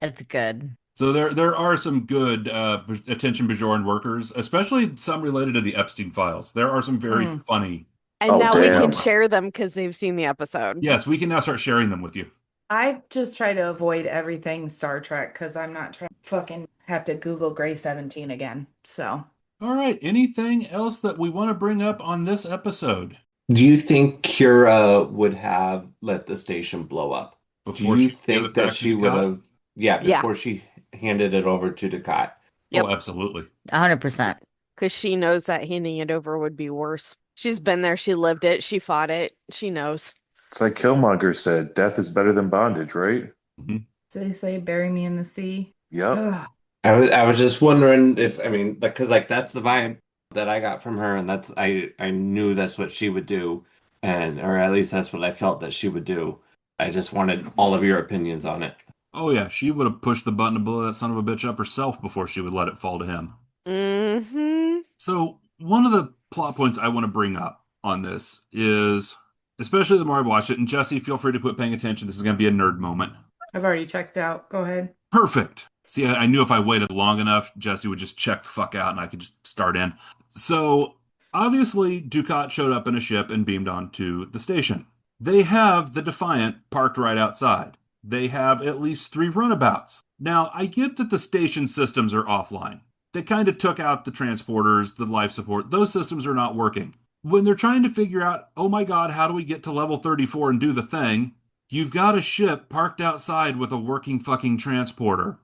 That's good. So there are some good attention Bajoran workers, especially some related to the Epstein files. There are some very funny. And now we can share them because they've seen the episode. Yes, we can now start sharing them with you. I just try to avoid everything Star Trek because I'm not trying to fucking have to Google Gray 17 again. So. All right. Anything else that we want to bring up on this episode? Do you think Kira would have let the station blow up? Before Do you she gave think it back that to she would Dukat? have? Yeah, before she handed it over to Dukat. Yep. Oh, absolutely. 100%. Because she knows that handing it over would be worse. She's been there. She lived it. She fought it. She knows. It's like Killmonger said, death is better than bondage, right? Mm-hmm. So they say, bury me in the sea. Yep. I was just wondering if, I mean, because like that's the vibe that I got from her, and that's I knew that's what she would do, or at least that's what I felt that she would do. I just wanted all of your opinions on it. Oh yeah, she would have pushed the button to blow that son of a bitch up herself before she would let it fall to him. Mm-hmm. So one of the plot points I want to bring up on this is, especially the more I've watched it, and Jessi, feel free to quit paying attention. This is going to be a nerd moment. I've already checked out. Go ahead. Perfect. See, I knew if I waited long enough, Jessi would just check the fuck out and I could just start in. So, obviously, Dukat showed up in a ship and beamed onto the station. They have the Defiant parked right outside. They have at least 3 runabouts. Now, I get that the station systems are offline. They kind of took out the transporters, the life support. Those systems are not working. When they're trying to figure out, oh my God, how do we get to level 34 and do the thing? You've got a ship parked outside with a working fucking transporter.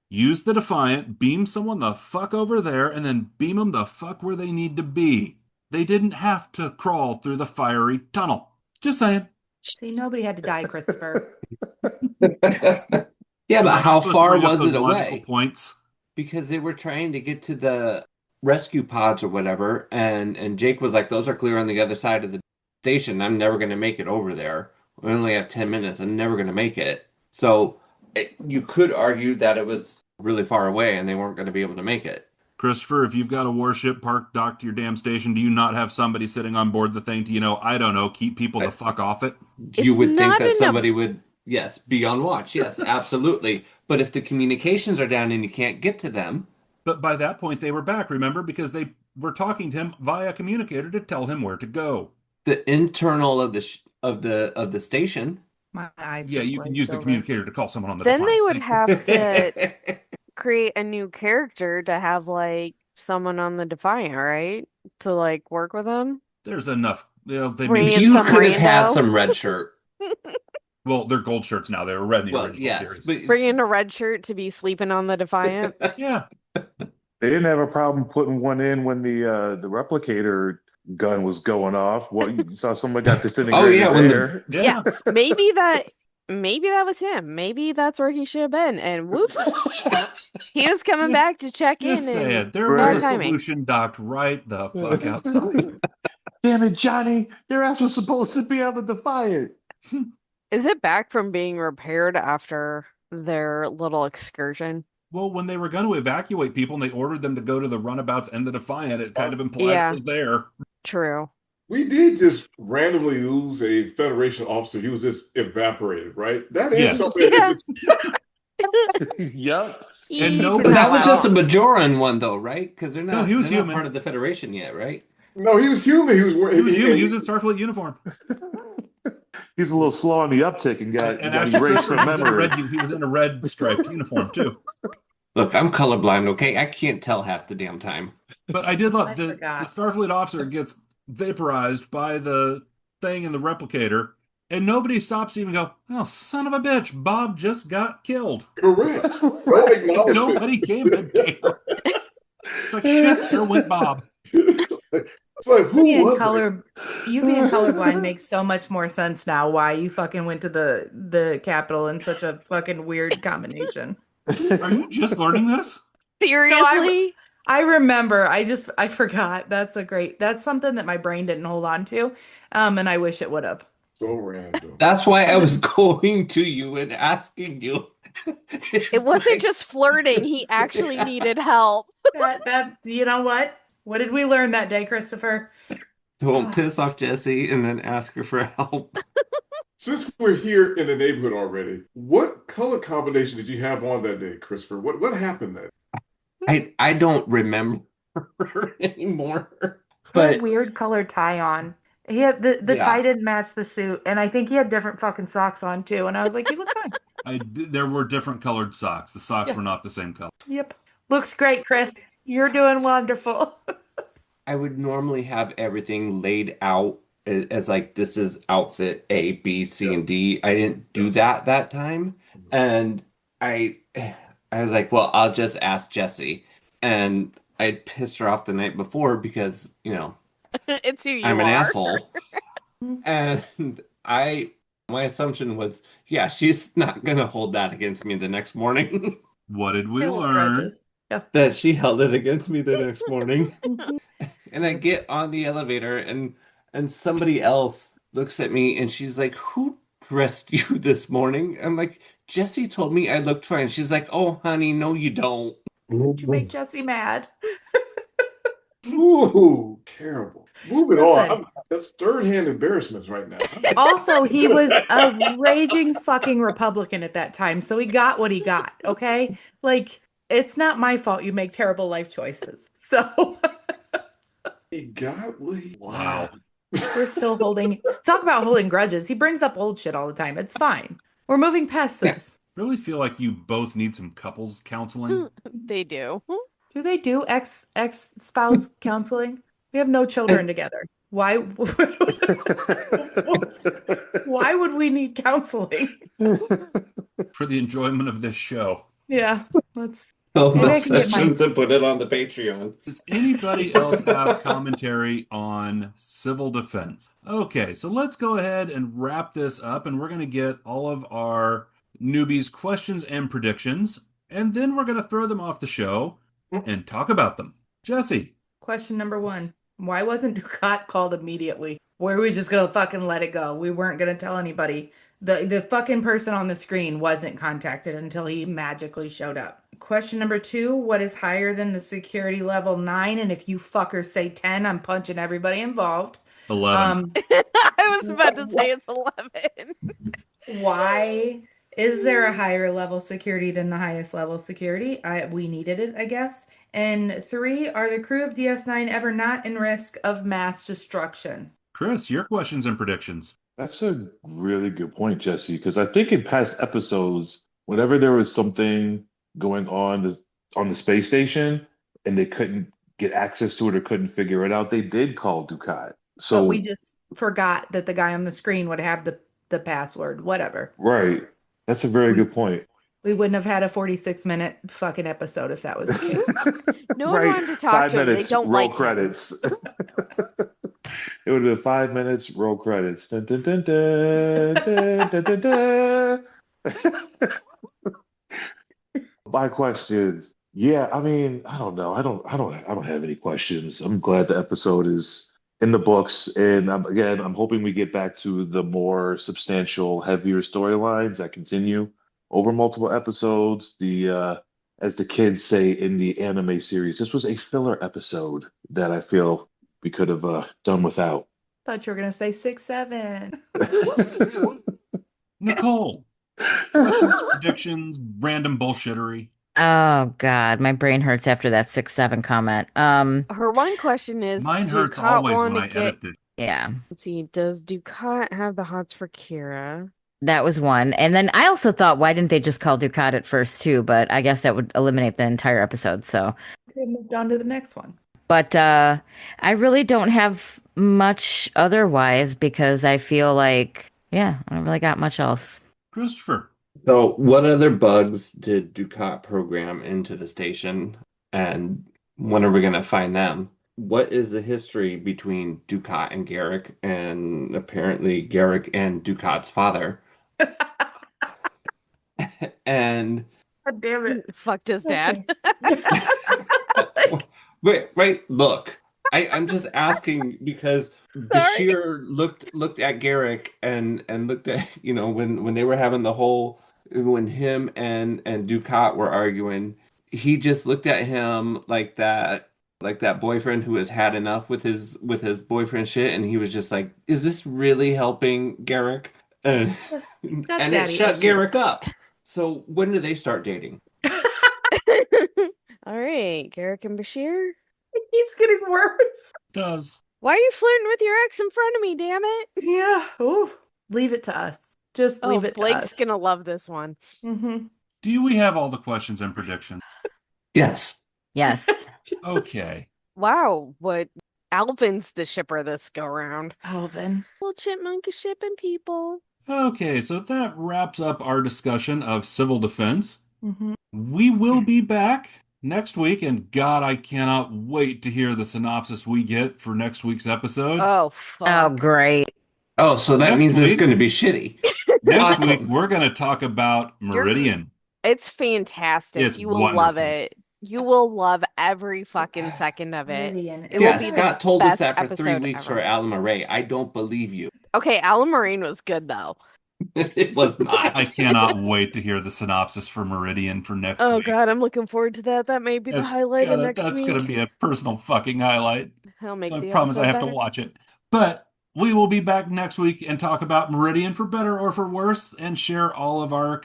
Use the Defiant, beam someone the fuck over there, and then beam them the fuck where they need to be. They didn't have to crawl through the fiery tunnel. Just saying. See, nobody had to die, Christopher. Yeah, but how far was it logical away? Points. Because they were trying to get to the rescue pods or whatever, and Jake was like, those are clear on the other side of the station. I'm never going to make it over there. We only have 10 minutes. I'm never going to make it. So you could argue that it was really far away and they weren't going to be able to make it. Christopher, if you've got a warship parked docked to your damn station, do you not have somebody sitting on board the thing to, I don't know, keep people the fuck off it? You would think that somebody would, yes, be on watch. Yes, absolutely. But if the communications are down and you can't get to them. But by that point, they were back, remember? Because they were talking to him via communicator to tell him where to go. The internal of the station. My eyes. Yeah, you can use the communicator to call someone on the Then Defiant. they would have to create a new character to have like someone on the Defiant, right? To like work with them. There's enough. You could have had some red shirt. Well, they're gold shirts now. They were red in the original series. But... Bring in a red shirt to be sleeping on the Defiant. Yeah. They didn't have a problem putting one in when the replicator gun was going off. What you saw someone got disintegrated there. Yeah. Maybe that was him. Maybe that's where he should have been. And whoops. He was coming back to check in. And there was a solution docked right the fuck outside. Damn it, Johnny. Your ass was supposed to be on the Defiant. Is it back from being repaired after their little excursion? Well, when they were going to evacuate people and they ordered them to go to the runabouts and the Defiant, it kind of implied it was there. True. We did just randomly lose a Federation officer. He was just evaporated, right? That is something. Yep. And but that was just a Bajoran one, though, right? Because they're not. No, he was human. Not part of the Federation yet, right? No, he was human. He was human. He was in Starfleet uniform. He's a little slow on the uptick and got erased from memory. He was in a red striped uniform too. Look, I'm colorblind, okay? I can't tell half the damn time. But I did love the Starfleet officer gets vaporized by the thing in the replicator, and nobody stops to even go, oh, son of a bitch, Bob just got killed. Correct. Nobody came to damn. It's like, shit, there went Bob. It's like, who was you being colorblind makes so much more sense now why you fucking went to the Capitol in such a fucking weird combination. Are you just learning this? Seriously? No, I remember. I forgot. That's something that my brain didn't hold on to. And I wish it would have. So random. That's why I was going to you and asking you. It wasn't just flirting. He actually needed help. That you know what? What did we learn that day, Christopher? Don't piss off Jessi and then ask her for help. Since we're here in the neighborhood already, what color combination did you have on that day, Christopher? What happened then? I don't remember anymore. But a weird colored tie on. He had the tie didn't match the suit, and I think he had different fucking socks on too. And I was like, "You look fine." There were different colored socks. The socks were not the same color. Yep, looks great, Chris. You're doing wonderful. I would normally have everything laid out as like this is outfit A, B, C, and D. I didn't do that time, and I was like, well, I'll just ask Jessi, and I pissed her off the night before because it's who I'm an are. Asshole, and my assumption was, yeah, she's not gonna hold that against me the next morning. What did we learn? That she held it against me the next morning. And I get on the elevator and somebody else looks at me and she's like, who dressed you this morning? I'm like, Jessi told me I looked fine. She's like, oh, honey, no, you don't. Did you make Jessi mad? Ooh, terrible. Moving on. That's third-hand embarrassments right now. Also, he was a raging fucking Republican at that time, so he got what he got, okay? Like, it's not my fault you make terrible life choices. So he got what he wow. We're still talk about holding grudges. He brings up old shit all the time. It's fine. We're moving past this. I really feel like you both need some couples counseling. They do. Do they do ex-spouse counseling? We have no children together. Why? Why would we need counseling? For the enjoyment of this show. Yeah, let's. Film Maybe the I can get sessions my. and put it on the Patreon. Does anybody else have commentary on civil defense? Okay, so let's go ahead and wrap this up, and we're going to get all of our newbies' questions and predictions, and then we're going to throw them off the show and talk about them. Jessi. Question number 1. Why wasn't Dukat called immediately? Were we just gonna fucking let it go? We weren't gonna tell anybody. The fucking person on the screen wasn't contacted until he magically showed up. Question number 2, what is higher than the security level 9? And if you fuckers say 10, I'm punching everybody involved. 11. I was about to say it's 11. Why is there a higher level security than the highest level security? We needed it, I guess. And 3, are the crew of DS9 ever not in risk of mass destruction? Chris, your questions and predictions. That's a really good point, Jesse, because I think in past episodes, whenever there was something going on the space station and they couldn't get access to it or couldn't figure it out, they did call Dukat. So But we just forgot that the guy on the screen would have the password, whatever. right. That's a very good point. We wouldn't have had a 46-minute fucking episode if that was the case. No one Right. wanted to talk 5 to him. They minutes, don't roll like him. credits. It would have been 5 minutes, roll credits. Dun, dun, dun, dun, dun, dun, dun, dun. My questions. Yeah, I mean, I don't know. I don't have any questions. I'm glad the episode is in the books, and I'm hoping we get back to the more substantial, heavier storylines that continue over multiple episodes. As the kids say in the anime series, this was a filler episode that I feel we could have done without. Thought you were gonna say 6, 7. Nicole. Questions, predictions, random bullshittery. Oh God, my brain hurts after that 6-7 comment. Her one question is, Mine hurts Dukat always want when to I get... edit this. Yeah, Let's see, does Dukat have the hots for Kira? that was one. And then I also thought, why didn't they just call Dukat at first too? But I guess that would eliminate the entire episode. So, Okay, moved on to the next one. but I really don't have much otherwise because I feel like, yeah, I don't really got much else. Christopher. So, what other bugs did Dukat program into the station, and when are we going to find them? What is the history between Dukat and Garrick, and apparently Garrick and Dukat's father? And God damn it. Fucked his dad. wait, look. I'm just asking because Bashir looked at Garrick and looked at, when they were having when him and Dukat were arguing, he just looked at him like that boyfriend who has had enough with his boyfriend shit, and he was just like, is this really helping Garrick? And it shut Garrick up. So when do they start dating? All right, Garrick and Bashir. It keeps getting worse. Does. Why are you flirting with your ex in front of me, damn it? Yeah. Ooh. Leave it to us. Just leave it to Blake's us. gonna love this one. Mm-hmm. Do we have all the questions and predictions? Yes. Yes. Okay. Wow, what Alvin's the shipper this go round. Alvin. Well, Chipmunk is shipping people. Okay, so that wraps up our discussion of civil defense. Mm-hmm. We will be back next week, and God, I cannot wait to hear the synopsis we get for next week's episode. Oh, Oh, fuck. great. Oh, so that Next means it's week- going to be shitty. Next Awesome. week, we're going to talk about Meridian. It's fantastic. It's You will love wonderful. it. You will love every fucking second of it. It Yeah, will be Scott the told us best that for 3 episode weeks ever. for Alan Murray. I don't believe you. Okay, Alan Marine was good though. It was not. I cannot wait to hear the synopsis for Meridian for next Oh week. god, I'm looking forward to that. That may be the highlight of next That's week. going to be a personal fucking highlight. I'll make I the promise I episode have to better. watch it. But we will be back next week and talk about Meridian for better or for worse and share all of our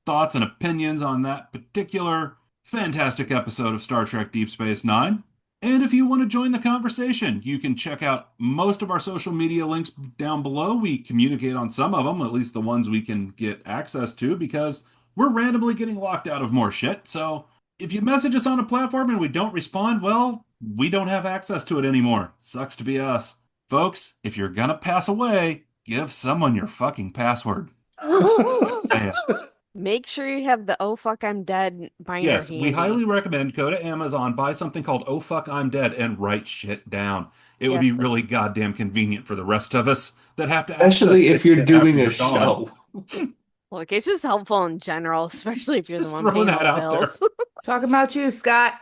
thoughts and opinions on that particular fantastic episode of Star Trek Deep Space Nine. And if you want to join the conversation, you can check out most of our social media links down below. We communicate on some of them, at least the ones we can get access to, because we're randomly getting locked out of more shit. So if you message us on a platform and we don't respond, well, we don't have access to it anymore. Sucks to be us. Folks, if you're gonna pass away, give someone your fucking password. Damn. Make sure you have the "Oh fuck, I'm dead" binder Yes, we handy. highly recommend go to Amazon, buy something called "Oh Fuck, I'm Dead," and write shit down. It would Yes, be please. really goddamn convenient for the rest of us that have to access Especially if this you're shit doing after a you're gone. show. Look, it's just helpful in general, especially if you're the Just one throwing paying all that the out there. bills. Talking about you, Scott.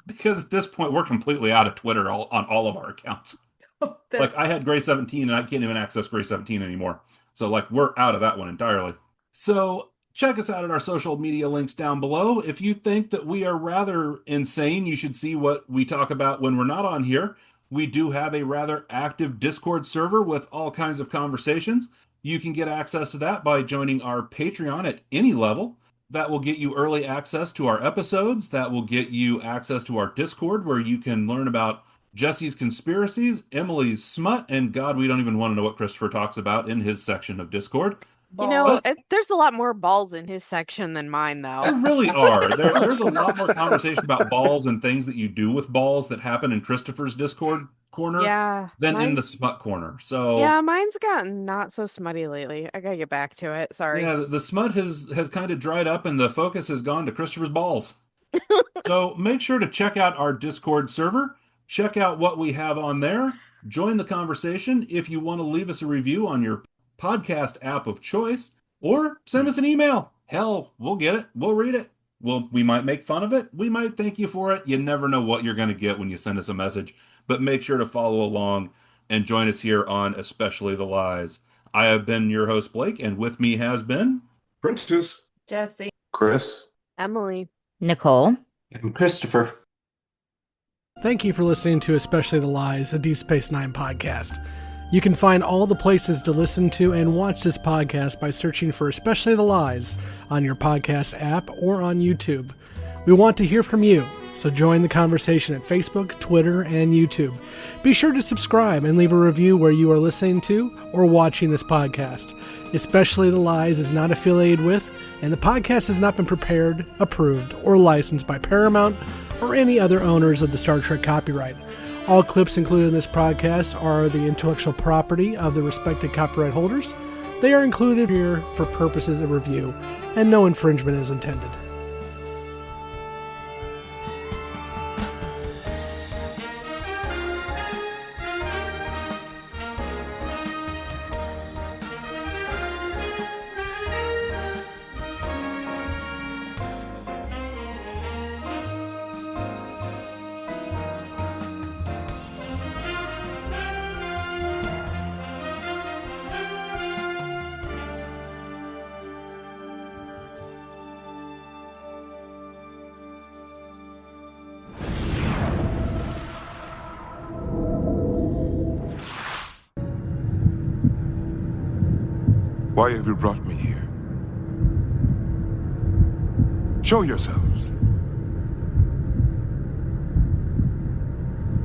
Because at this point, we're completely out of Twitter on all of our accounts. Like, I had Gray 17, and I can't even access Gray 17 anymore. So, like, we're out of that one entirely. So, check us out at our social media links down below. If you think that we are rather insane, you should see what we talk about when we're not on here. We do have a rather active Discord server with all kinds of conversations. You can get access to that by joining our Patreon at any level. That will get you early access to our episodes. That will get you access to our Discord, where you can learn about Jessi's conspiracies, Emily's smut, and God, we don't even want to know what Christopher talks about in his section of Discord. You know, But there's a lot more balls in his section than mine, though. there really are. There's a lot more conversation about balls and things that you do with balls that happen in Christopher's Discord corner Yeah, than in the smut corner. So yeah, mine's gotten not so smutty lately. I gotta get back to it. Sorry. yeah, the smut has kind of dried up and the focus has gone to Christopher's balls. So make sure to check out our Discord server. Check out what we have on there. Join the conversation. If you want to leave us a review on your podcast app of choice, or send us an email. Hell, we'll get it. We'll read it. We might make fun of it. We might thank you for it. You never know what you're going to get when you send us a message. But make sure to follow along and join us here on Especially the Lies. I have been your host, Blake, and with me has been Prentice, Jessi, Chris, Emily, Nicole, And Christopher. Thank you for listening to Especially the Lies, a Deep Space Nine podcast. You can find all the places to listen to and watch this podcast by searching for Especially the Lies on your podcast app or on YouTube. We want to hear from you, so join the conversation at Facebook, Twitter, and YouTube. Be sure to subscribe and leave a review where you are listening to or watching this podcast. Especially the Lies is not affiliated with, and the podcast has not been prepared, approved, or licensed by Paramount or any other owners of the Star Trek copyright. All clips included in this podcast are the intellectual property of the respective copyright holders. They are included here for purposes of review, and no infringement is intended. Why have you brought me here? Show yourselves.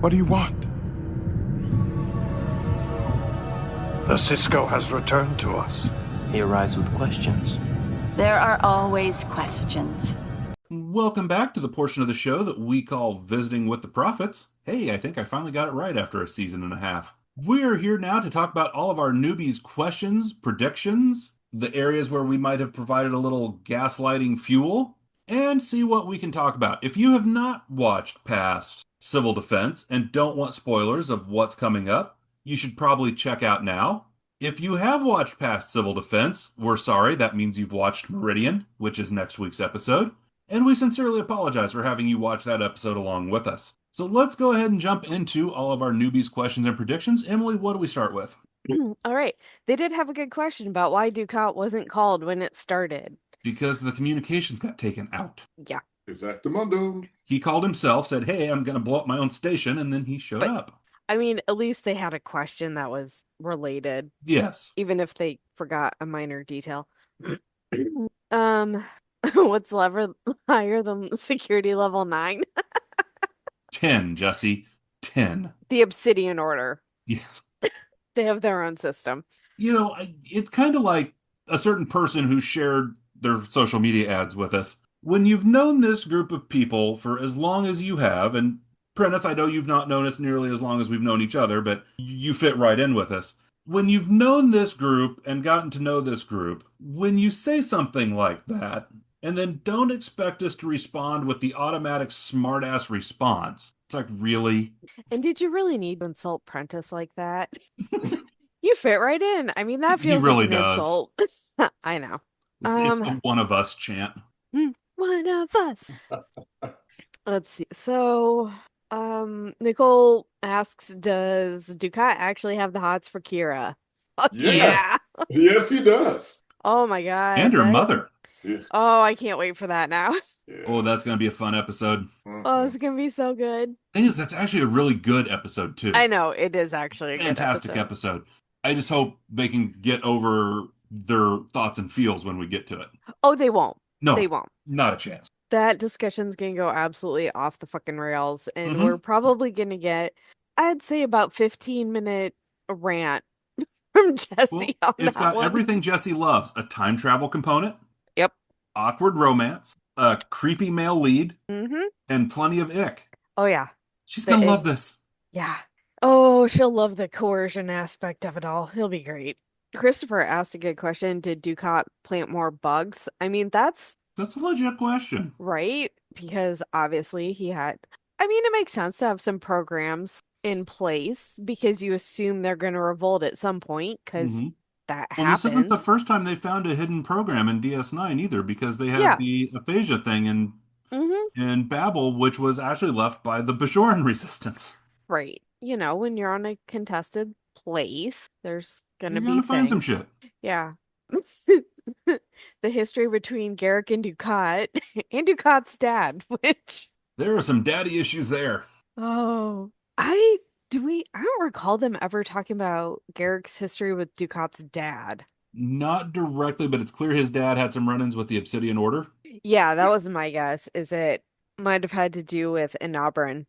What do you want? The Sisko has returned to us. He arrives with questions. There are always questions. Welcome back to the portion of the show that we call Visiting with the Prophets. Hey, I think I finally got it right after a season and a half. We're here now to talk about all of our newbies' questions, predictions, the areas where we might have provided a little gaslighting fuel, and see what we can talk about. If you have not watched past Civil Defense and don't want spoilers of what's coming up, you should probably check out now. If you have watched past Civil Defense, we're sorry. That means you've watched Meridian, which is next week's episode. And we sincerely apologize for having you watch that episode along with us. So let's go ahead and jump into all of our newbies' questions and predictions. Emily, what do we start with? All right. They did have a good question about why Dukat wasn't called when it started. Because the communications got taken out. Yeah. Exactamundo. He called himself, said, hey, I'm going to blow up my own station, and then he showed up. I mean, at least they had a question that was related. Yes. Even if they forgot a minor detail. What's level higher than security level 9? 10, Jessi. 10. The Obsidian Order. Yes. They have their own system. You know, it's kind of like a certain person who shared their social media ads with us. When you've known this group of people for as long as you have, and Prentice, I know you've not known us nearly as long as we've known each other, but you fit right in with us. When you've known this group and gotten to know this group, when you say something like that, and then don't expect us to respond with the automatic smartass response, it's like, really? And did you really need to insult Prentice like that? You fit right in. I mean, that He feels really like an does. insult. I know. It's the one of us chant. One of us. Let's see. So, Nicole asks, does Dukat actually have the hots for Kira? Fuck Yes. yeah. Yes, he does. Oh my God. And her mother. Oh, I can't wait for that now. Oh, that's going to be a fun episode. Oh, it's going to be so good. Thing is, that's actually a really good episode, too. I know, it is actually a Fantastic good episode. I just hope they can get over their thoughts and feels when we get to it. Oh, they won't. No, they won't. Not a chance. That discussion's gonna go absolutely off the fucking rails, and we're probably gonna get, I'd say, about 15-minute rant from Jessi on It's that got one. everything Jessi loves. A time travel component. Yep. Awkward romance. A creepy male lead. And plenty of ick. Oh, yeah. She's gonna love this. Yeah. Oh, she'll love the coercion aspect of it all. He'll be great. Christopher asked a good question. Did Dukat plant more bugs? I mean, that's a legit question. Right? Because obviously he had... I mean, it makes sense to have some programs in place because you assume they're going to revolt at some point because that happens. This isn't the first time they found a hidden program in DS9 either, because they had the aphasia thing in Babel, which was actually left by the Bajoran resistance. Right. You know, when you're on a contested place, there's going to be gonna find some things. shit. Yeah. The history between Garrick and Dukat and Dukat's dad, which... There are some daddy issues there. Oh, I don't recall them ever talking about Garrick's history with Dukat's dad. Not directly, but it's clear his dad had some run-ins with the Obsidian Order. Yeah, that was my guess, is it might have had to do with Inabran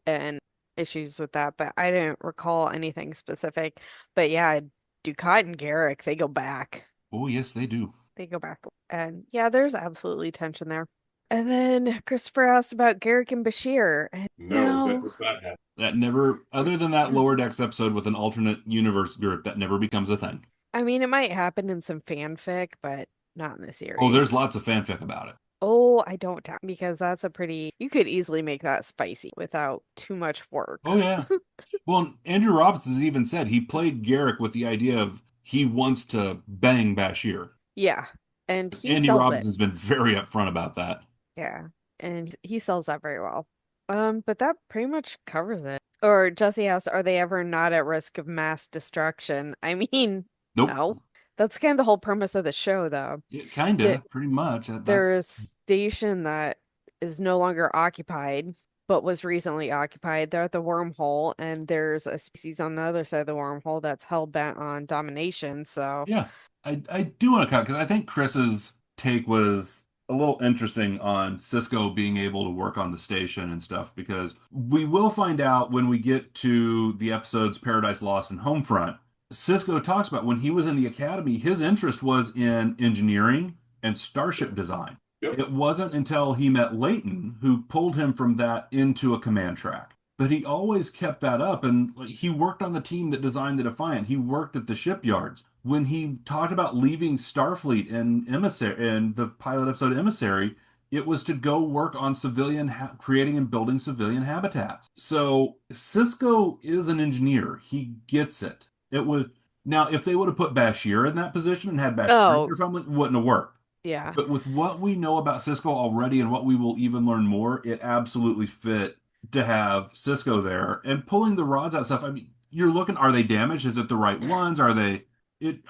and issues with that, but I didn't recall anything specific. But yeah, Dukat and Garrick, they go back. Oh, yes, they do. They go back. And yeah, there's absolutely tension there. And then Christopher asked about Garrick and Bashir. And No, that does not happen. That never, other than that Lower Decks episode with an alternate universe group, that never becomes a thing. I mean, it might happen in some fanfic, but not in the series. Oh, there's lots of fanfic about it. Oh, I don't doubt, because that's a pretty... You could easily make that spicy without too much work. Oh, yeah. Well, Andrew Robinson's even said he played Garrick with the idea of he wants to bang Bashir. Yeah, and Andy Robinson's been very upfront about that. Yeah, and he sells that very well. But that pretty much covers it. Or Jessi asks, are they ever not at risk of mass destruction? I mean, no. That's kind of the whole premise of the show, though. Yeah, kind of, pretty much. There's a station that is no longer occupied, but was recently occupied. They're at the wormhole, and there's a species on the other side of the wormhole that's hell-bent on domination, so... Yeah, I do want to cut, because I think Chris's take was a little interesting on Sisko being able to work on the station and stuff, because we will find out when we get to the episodes Paradise Lost and Homefront. Sisko talks about when he was in the academy, his interest was in engineering and starship design. Yep. It wasn't until he met Leighton who pulled him from that into a command track. But he always kept that up, and he worked on the team that designed the Defiant. He worked at the shipyards. When he talked about leaving Starfleet and Emissary, in the pilot episode Emissary, it was to go work on creating and building civilian habitats. So Sisko is an engineer. He gets it. It would now if they would have put Bashir in that position and had Bashir in your family, it wouldn't have worked. Yeah. But with what we know about Sisko already and what we will even learn more, it absolutely fit to have Sisko there and pulling the rods out stuff. I mean, you're looking, are they damaged? Is it the right ones? Are they?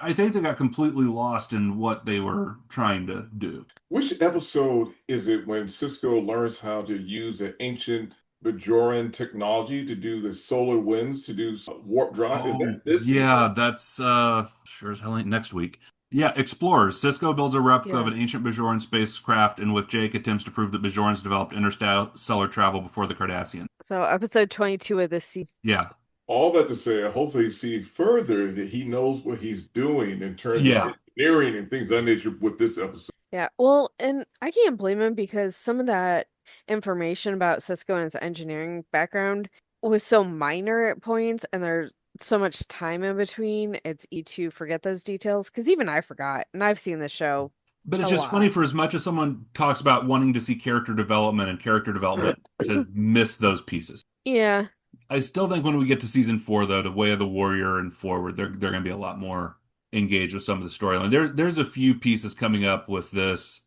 I think they got completely lost in what they were trying to do. Which episode is it when Sisko learns how to use an ancient Bajoran technology to do the solar winds, to do warp drive? Is that this? Yeah, that's sure as hell ain't next week. Yeah, Explorers. Sisko builds a replica of an ancient Bajoran spacecraft, and with Jake attempts to prove that Bajorans developed interstellar travel before the Cardassians. So episode 22 of this season. Yeah. All that to say, I hopefully see further that he knows what he's doing in terms of engineering and things of that nature with this episode. Yeah, well, and I can't blame him because some of that, information about Sisko and his engineering background was so minor at points, and there's so much time in between, it's easy to forget those details. Because even I forgot, and I've seen the show But a it's just funny lot. for as much as someone talks about wanting to see character development and character development to miss those pieces. Yeah, I still think when we get to season 4, though, the Way of the Warrior and forward, they're going to be a lot more engaged with some of the storyline. There's a few pieces coming up with this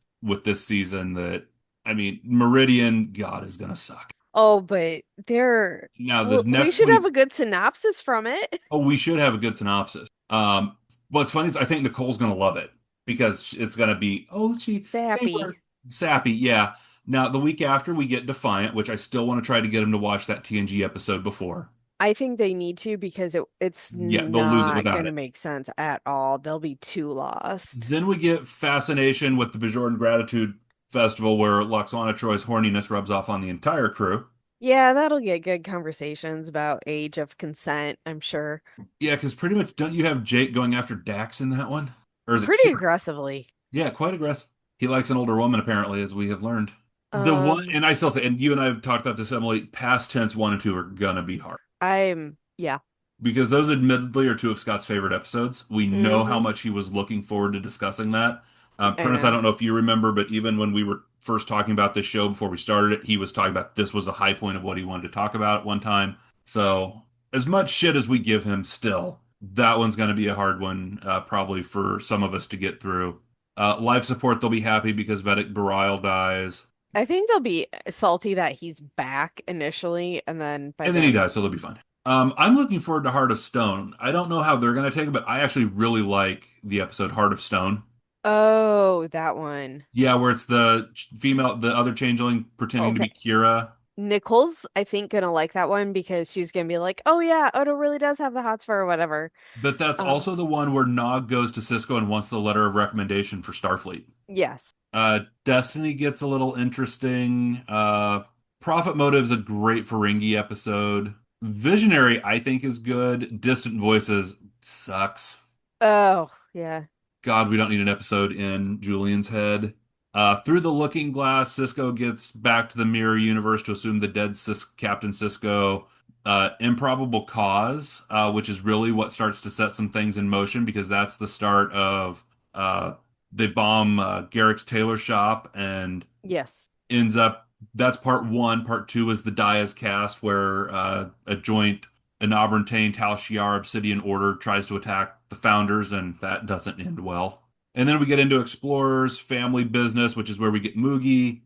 season that, I mean, Meridian, God, is going to suck. oh, but they're Now the well, we next should have week, a good synopsis from it. oh, we should have a good synopsis. What's funny is I think Nicole's going to love it because it's going to be, oh, they Sappy. were sappy, yeah. Now the week after we get Defiant, which I still want to try to get him to watch that TNG episode before. I think they need to, because it's Yeah, they'll lose it not without going to it. make sense at all. They'll be too lost. Then we get Fascination with the Bajoran Gratitude Festival, where Loxana Troy's horniness rubs off on the entire crew. Yeah, that'll get good conversations about age of consent, I'm sure. Yeah, because pretty much don't you have Jake going after Dax in that one? Or is it Pretty Kira? aggressively. Yeah, quite aggressive. He likes an older woman, apparently, as we have learned. The one, Um, and I still say, and you and I have talked about this, Emily, past tense 1 and 2 are gonna be hard. yeah. Because those admittedly are 2 of Scott's favorite episodes. We know how Hmm. much he was looking forward to discussing that. I Prentice, I know. don't know if you remember, but even when we were first talking about this show before we started it, he was talking about this was a high point of what he wanted to talk about at one time. So, as much shit as we give him still, that one's going to be a hard one, probably for some of us to get through. Life support, they'll be happy because Vedic Barile dies. I think they'll be salty that he's back initially, and then by And then he then, dies, so they'll be fine. I'm looking forward to Heart of Stone. I don't know how they're going to take it, but I actually really like the episode Heart of Stone. oh, that one. Yeah, where it's the female, the other changeling pretending to Okay. be Kira. Nicole's, I think, gonna like that one because she's gonna be like, "Oh yeah, Odo really does have the hots for or whatever." But that's Um, also the one where Nog goes to Sisko and wants the letter of recommendation for Starfleet. yes. Destiny gets a little interesting. Profit Motive's a great Ferengi episode. Visionary, I think, is good. Distant Voices sucks. Oh, yeah. God, we don't need an episode in Julian's head. Through the Looking Glass, Sisko gets back to the mirror universe to assume the dead Captain Sisko. Improbable Cause, which is really what starts to set some things in motion because that's the start of they bomb Garrick's tailor shop and Yes. ends up that's part 1. Part 2 is the Diaz cast where a joint Enabrantane Tal Shiar Obsidian Order tries to attack the founders, and that doesn't end well. And then we get into Explorers, Family Business, which is where we get Moogie,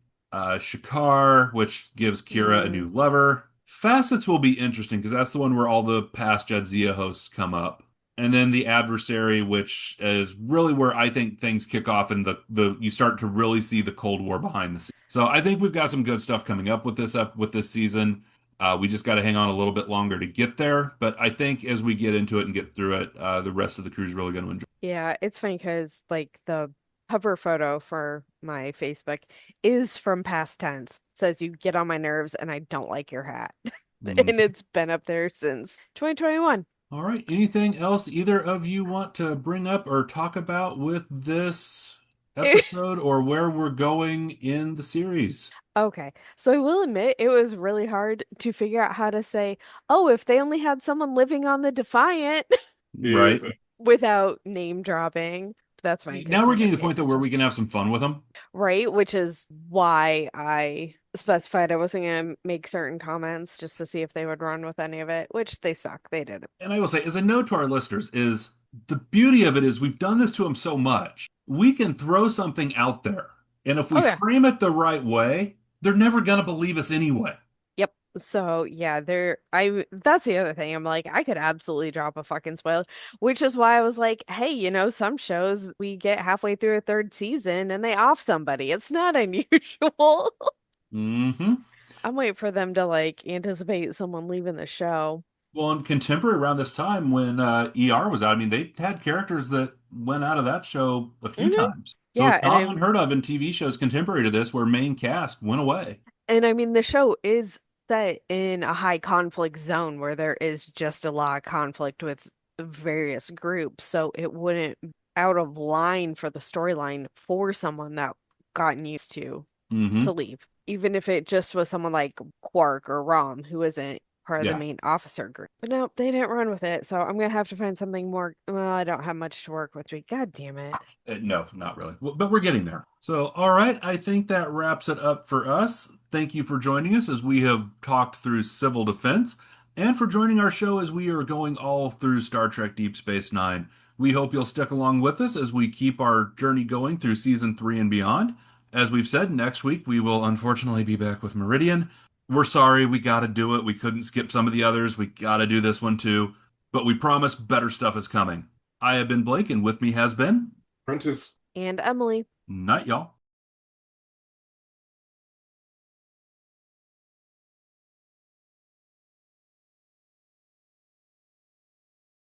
Shakar, which gives Kira a new lover. Facets will be interesting because that's the one where all the past Jadzia hosts come up. And then the Adversary, which is really where I think things kick off and the you start to really see the Cold War behind the scenes. So I think we've got some good stuff coming up with this season. We just got to hang on a little bit longer to get there. But I think as we get into it and get through it, the rest of the crew's really going to enjoy. Yeah, it's funny because like the cover photo for my Facebook is from past tense. It says you get on my nerves and I don't like your hat. And it's been up there since 2021. All right. Anything else either of you want to bring up or talk about with this episode or where we're going in the series? Okay, so I will admit it was really hard to figure out how to say, oh, if they only had someone living on the Defiant Right. without name dropping. That's fine. See, 'cause now we're then getting I to the point can't though where we can have some fun with them. Right, which is why I specified I wasn't gonna make certain comments just to see if they would run with any of it, which they suck. They did. And I will say, as a note to our listeners, is the beauty of it is we've done this to them so much. We can throw something out there. And if we Oh, yeah. frame it the right way, they're never going to believe us anyway. Yep. So yeah, that's the other thing. I'm like, I could absolutely drop a fucking spoiler, which is why I was like, hey, some shows we get halfway through a third season and they off somebody. It's not unusual. Mm-hmm. I'm waiting for them to like anticipate someone leaving the show. Well, in contemporary around this time when ER was out, I mean, they had characters that went out of that show a few times. So Yeah, it's not unheard of in TV shows contemporary to this where main cast went away. and I mean the show is set in a high conflict zone where there is just a lot of conflict with various groups, so it wouldn't out of line for the storyline for someone that gotten used to Mm-hmm. leave. even if it just was someone like Quark or Rom, who isn't part of the Yeah. main officer group. But no, they didn't run with it. So I'm gonna have to find something more. Well, I don't have much to work with. God damn it. No, not really. Well, but we're getting there. So, all right, I think that wraps it up for us. Thank you for joining us as we have talked through civil defense and for joining our show as we are going all through Star Trek Deep Space Nine. We hope you'll stick along with us as we keep our journey going through season 3 and beyond. As we've said, next week we will unfortunately be back with Meridian. We're sorry, we got to do it. We couldn't skip some of the others. We got to do this one too. But we promise better stuff is coming. I have been Blake, and with me has been Prentice. And Emily. Night, y'all.